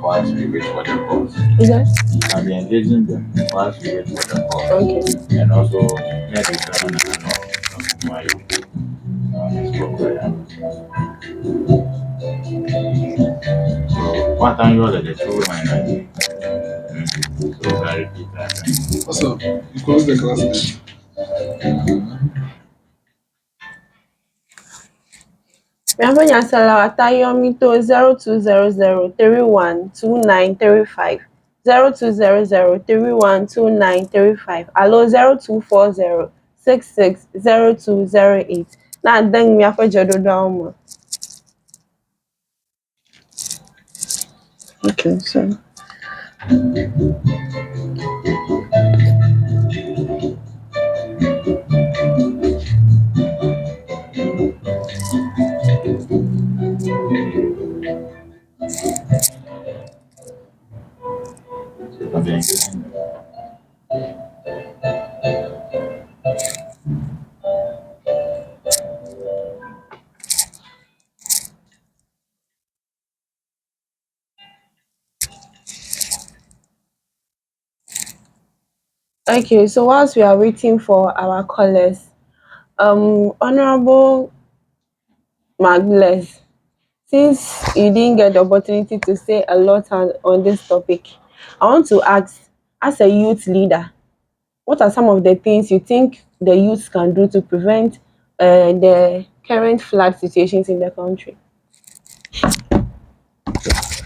whilst we wait for the calls. Is that You can be engaging them whilst we wait for the calls. okay? And also make it someone and not why you so what time you are the two and so I repeat that. Also, you close the class. Miafenya Sala Atayomi to 0200 312935. 0200 312935. Allo 0240 660208. Na deng miafa jododo auma. Okay, so okay, so whilst we are waiting for our callers, Honorable Magles, since you didn't get the opportunity to say a lot on this topic, I want to ask, as a youth leader, what are some of the things you think the youth can do to prevent the current flood situations in the country?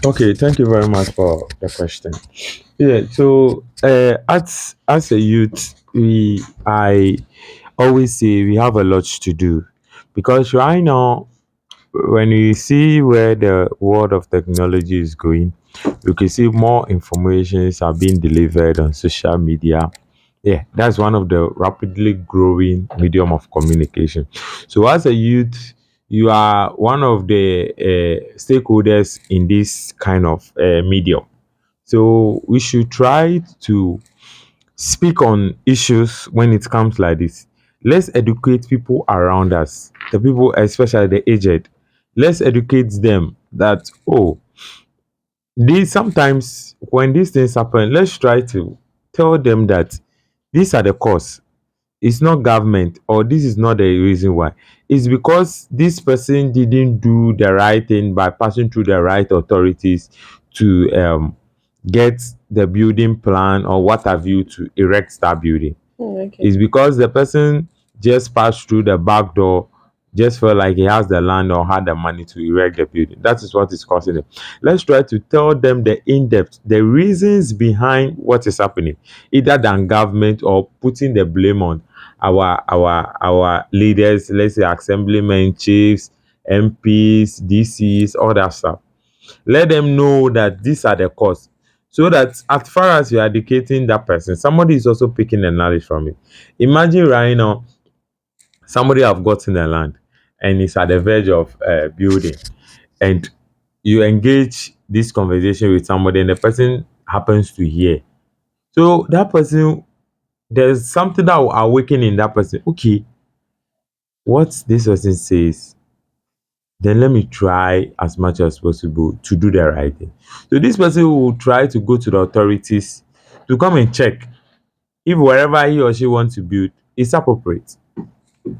Okay, thank you very much for the question. Yeah, so as a youth, I always say we have a lot to do, because right now, when you see where the world of technology is going, you can see more informations are being delivered on social media. Yeah, that's one of the rapidly growing medium of communication. So as a youth, you are one of the stakeholders in this kind of medium. So we should try to speak on issues when it comes like this. Let's educate people around us, the people, especially the aged. Let's educate them that, oh, these sometimes when these things happen, let's try to tell them that these are the cause. It's not government, or this is not the reason why. It's because this person didn't do the right thing by passing through the right authorities to get the building plan or what have you to erect that building. Okay. It's because the person just passed through the back door, just felt like he has the land or had the money to erect the building. That is what is causing it. Let's try to tell them the in-depth, the reasons behind what is happening, either than government or putting the blame on our leaders, let's say assemblymen, chiefs, MPs, DCs, all that stuff. Let them know that these are the cause, so that as far as you're educating that person, somebody is also picking the knowledge from it. Imagine right now, somebody have gotten the land and is at the verge of building, and you engage this conversation with somebody and the person happens to hear. So that person, there's something that will awaken in that person. Okay, what this person says, then let me try as much as possible to do the right thing. So this person will try to go to the authorities to come and check if wherever he or she wants to build is appropriate,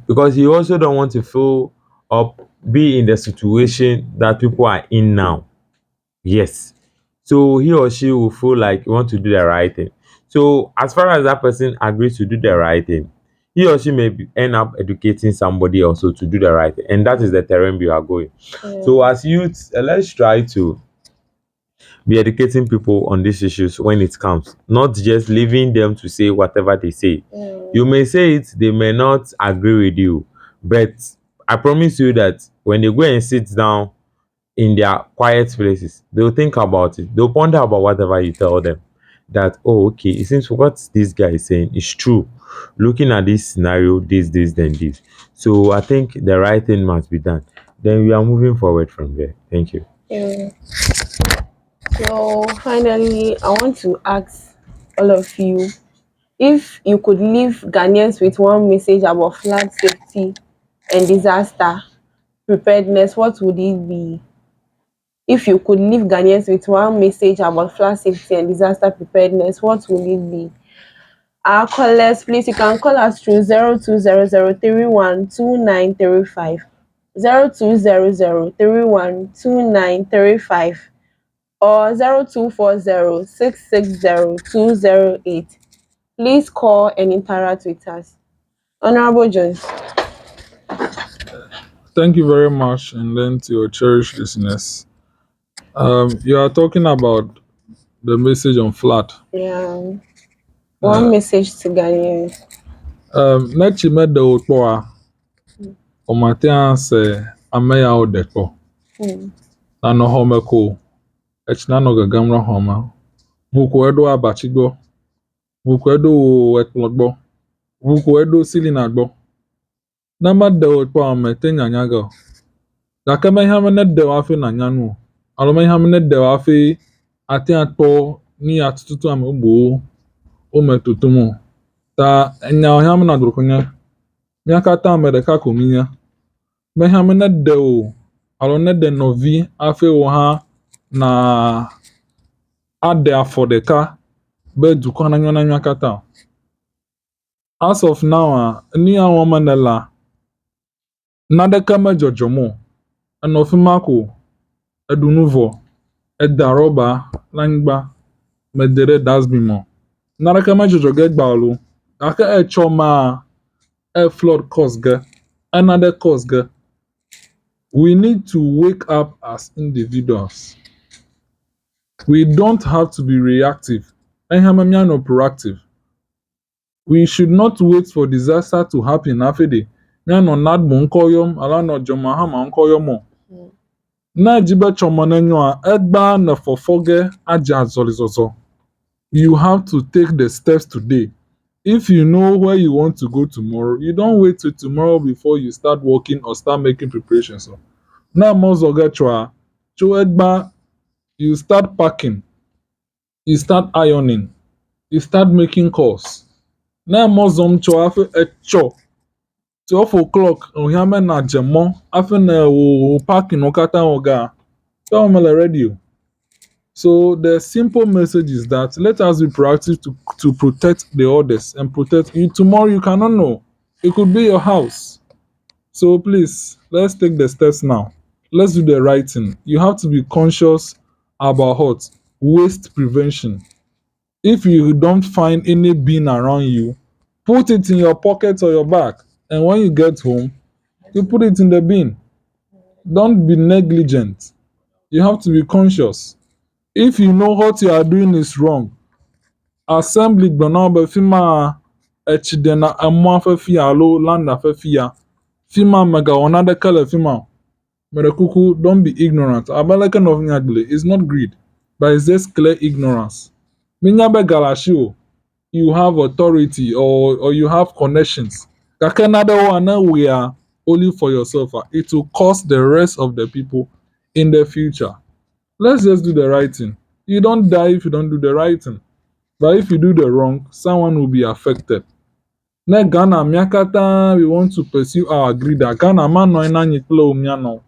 because he also don't want to feel or be in the situation that people are in now. Yes. So he or she will feel like he want to do the right thing. So as far as that person agrees to do the right thing, he or she may end up educating somebody also to do the right thing. And that is the terrain we are going. So Yeah. as youths, let's try to be educating people on these issues when it comes, not just leaving them to say whatever they say. Yeah. You may say it, they may not agree with you, but I promise you that when they go and sit down in their quiet places, they'll think about it. They'll ponder about whatever you tell them. That, oh, okay, it seems what this guy is saying is true. Looking at this scenario, this, then this. So I think the right thing must be done. Then we are moving forward from there. Thank you. Yeah. So finally, I want to ask all of you, if you could leave Ghanaians with one message about flood safety and disaster preparedness, what would it be? If you could leave Ghanaians with one message about flood safety and disaster preparedness, what would it be? Our callers, please, you can call us through 0200 312935, 0200 312935, or 0240 660208. Please call and interact with us. Honorable Jones. Thank you very much, and then to your cherished listeners. You are talking about the message on flood. Yeah. One message to Ghanaians. Nechi met the Otoa, Omatia say, Ameya Odepo, Mm. Nano Homeko, Echnano Gagamra Homa, Vuko Edo Abachigo, Vuko Edo Etlogbo, Vuko Edo Silinagbo, Nama de Otoa Metenya Nyago, Dakame Hamene de Wafi Nanyanu, Alome Hamene de Wafi, Atiato, Ni Atutu Amubu, Ometutumo, Ta Enya Hamana Drukunya, Nyakata Amerika Kuminya, Mehame ne de o, alo ne de nɔvi hafi wo hã na aɖe afɔ ɖeka be dukɔ nanyo na mía katã. As of now, nu ya wɔm ene la, naɖeke medzɔdzɔm o. Enɔ fi ma ko, eɖu nu vɔ, eda rɔba le anyigba, mede ɖe dustbin me. Naɖeke medzɔdzɔ ge gba o lo, gake etsɔ ma flood cause ge, enaɖe cause ge. We need to wake up as individuals. We don't have to be reactive. No proactive. We should not wait for disaster to happen after no NADMO nkoyom, ala no jomahama nkoyomo. Na jibe chomonenyo egba na fofoge aja zolizozo. You have to take the steps today. If you know where you want to go tomorrow, you don't wait till tomorrow before you start working or start making preparations. Na mozoge chwa, egba, you start packing, you start ironing, you start making calls. Na mozom cho afe echo 12 o'clock ohiame na jemo afe na wo parking okata oga. Tell me the radio. So the simple message is that let us be proactive to protect the others and protect you. Tomorrow you cannot know. It could be your house. So please, let's take the steps now. Let's do the right thing. You have to be conscious about what? Waste prevention. If you don't find any bin around you, put it in your pocket or your bag. And when you get home, you put it in the bin. Don't be negligent. You have to be conscious. If you know what you are doing is wrong, assembly gbọ̀nà fima echidena emo afefia alo land afefia fima mega onade kele fima merekuku don't be ignorant. Abaleke of nyagle is not greed, but it's just clear ignorance. Minyabe galashio, you have authority or you have connections. Kakenade one we are only for yourself. It will cost the rest of the people in the future. Let's just do the right thing. You don't die if you don't do the right thing. But if you do the wrong, someone will be affected. Ne Ghana miakata, we want to pursue our greed. Ghana man no ina nyiklo miano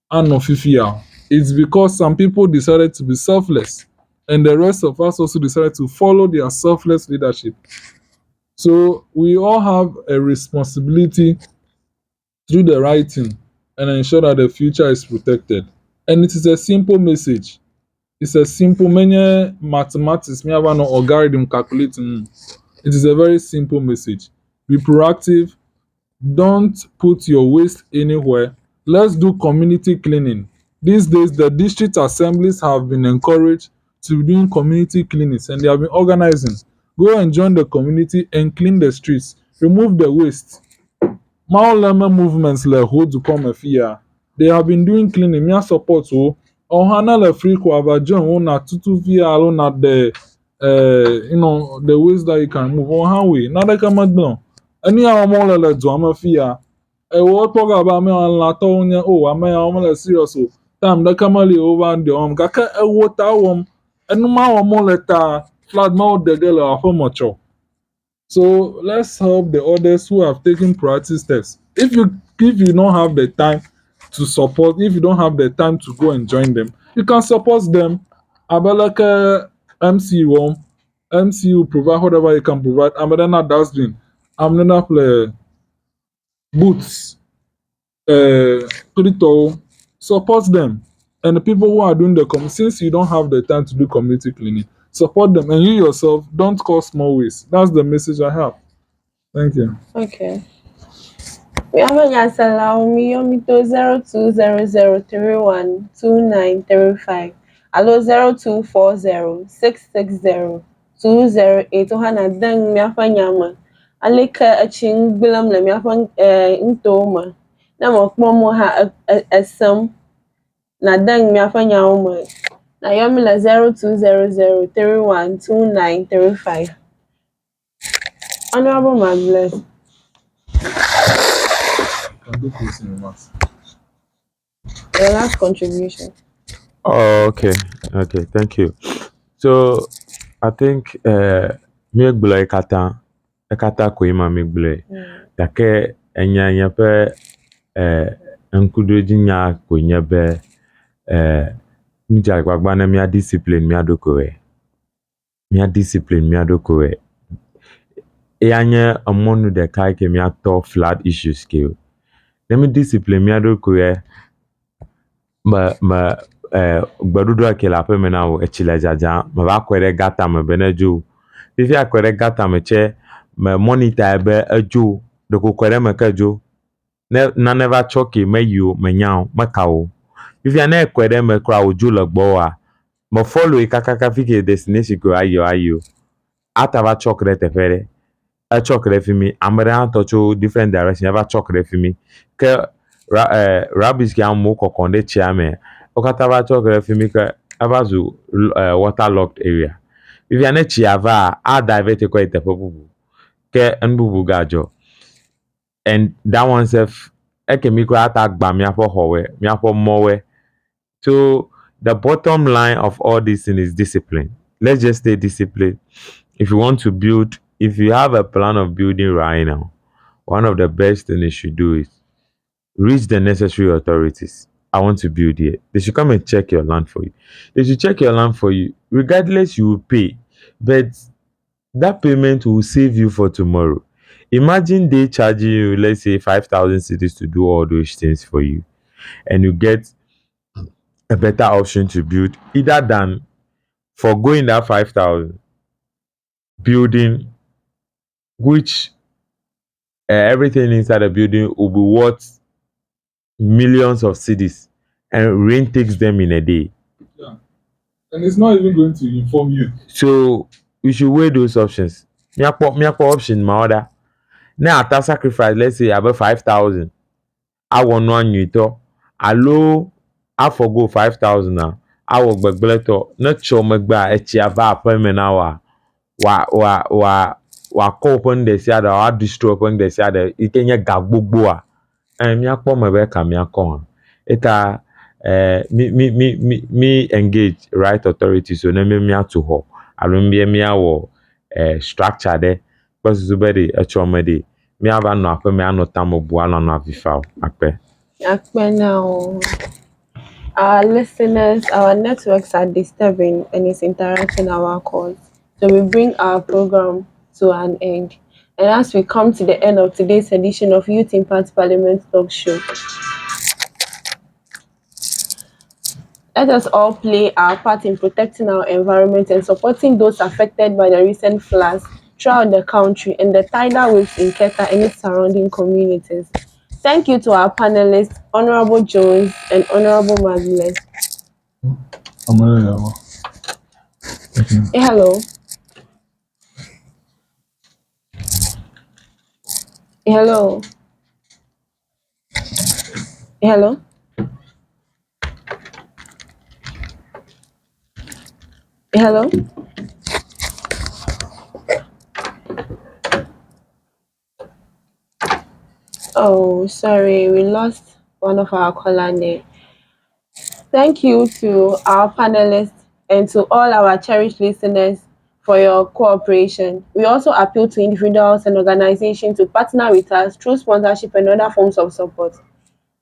ano fifia. It's because some people decided to be selfless, and the rest of us also decided to follow their selfless leadership. So we all have a responsibility to do the right thing and ensure that the future is protected. And it is a simple message. It's a simple many mathematics, me have no algorithm calculating. It is a very simple message. Be proactive. Don't put your waste anywhere. Let's do community cleaning. These days, the district assemblies have been encouraged to be doing community cleanings and they have been organizing. Go and join the community and clean the streets. Remove the waste. Maolema movements like hold to come here. They have been doing cleaning. Me support o. Ohana le free ko avajon na tutu via alo na the the ways that you can move. Ohan way. Na de kama gbon. Ani awon mo le do ama fia. E wo talk about me on la to nya o ama ya mo le serious o. Tam de kama le over the kaka e wo ta wom. Enu ma won mo le ta flat ma o de gele afo mocho. So let's help the others who have taken proactive steps. If you don't have the time to support, if you don't have the time to go and join them, you can support them. Abalaka MCU, MCU provide whatever you can provide. I'm not dustbin. I'm not play boots. Krito, support them. And the people who are doing since you don't have the time to do community cleaning, support them. And you yourself, don't cause small waste. That's the message I have. Thank you. Okay. We have a allow me to 0200312935. Allo 0240660208. Ohana dang me afa nyama. Aleka aching bilam le me afa ntoma. Na mo kpomo ha esam na dang me afa nyama. Na yomi la 0200312935. Honorable Magnus. Your last contribution. Oh, okay. Okay, thank you. So I think me gblo ekata ko ima me gblo. Take enya pe nkudo jinya ko nyebe mi ja gbagba na mi discipline mi adoko e. E anya amonu de kai ke mi ato flat issues ke. Let me discipline mi adoko e ma gbadudu akela pe me na wo echile jaja ma ba kwere gata me beneju fifi akwere gata me che me monitor ebe eju de ko kwere me keju na never choki me you me nyao me kawo fifi na kwere me kra oju logbo wa mo follow ikakaka fiki destination ko ayo atava chokre tefere a chokre fi mi amere antocho different direction eva chokre fi mi ke rabbis ki amu kokonde chiame okatava chokre fi mi ke abazu waterlogged area if you ane chiava a divert ko itepobu ke nbubu gajo and that one self eke mi ko ata gba mi afo howe mi afo mowe. So the bottom line of all this thing is discipline. Let's just stay disciplined. If you want to build, if you have a plan of building right now, one of the best things you should do is reach the necessary authorities. I want to build here. They should come and check your land for you. They should check your land for you. Regardless, you will pay. But that payment will save you for tomorrow. Imagine they charging you, let's say, 5,000 cities to do all those things for you. And you get a better option to build either than forgoing that 5,000 building, which everything inside the building will be worth millions of cedis, and rain takes them in a day. Yeah. And it's not even going to inform you. So you should weigh those options. Miapo option my order. Now after sacrifice, let's say about 5,000. I want one you to. Allo I forgo 5,000 now. I will begleto. Not sure megba echiava appointment hour. Wa call upon the other or destroy upon the other. It can get gbogbo a mi akpɔ me be ka mi akɔ eta mi engage right authorities so ne mi ato hɔ alo mi awɔ structure de kpɔsusu be de etsɔ me de mi ava nɔ aƒe mi anɔ tamo bu anɔ avifa akpɛ. Now, our listeners, our networks are disturbing and it's interrupting our calls. So we bring our program to an end. And as we come to the end of today's edition of Youth Impact Parliament Talk Show, let us all play our part in protecting our environment and supporting those affected by the recent floods throughout the country and the tidal waves in Keta and its surrounding communities. Thank you to our panelists, Honorable Jones and Honorable Magnus. Hello. Hello. Hello. Hello. Oh, sorry, we lost one of our callers there. Thank you to our panelists and to all our cherished listeners for your cooperation. We also appeal to individuals and organizations to partner with us through sponsorship and other forms of support.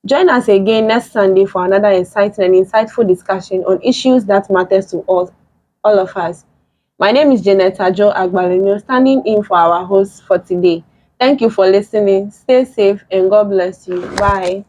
Join us again next Sunday for another exciting and insightful discussion on issues that matter to all of us. My name is Janetta Jo Agbalenyo, standing in for our host for today. Thank you for listening. Stay safe and God bless you. Bye.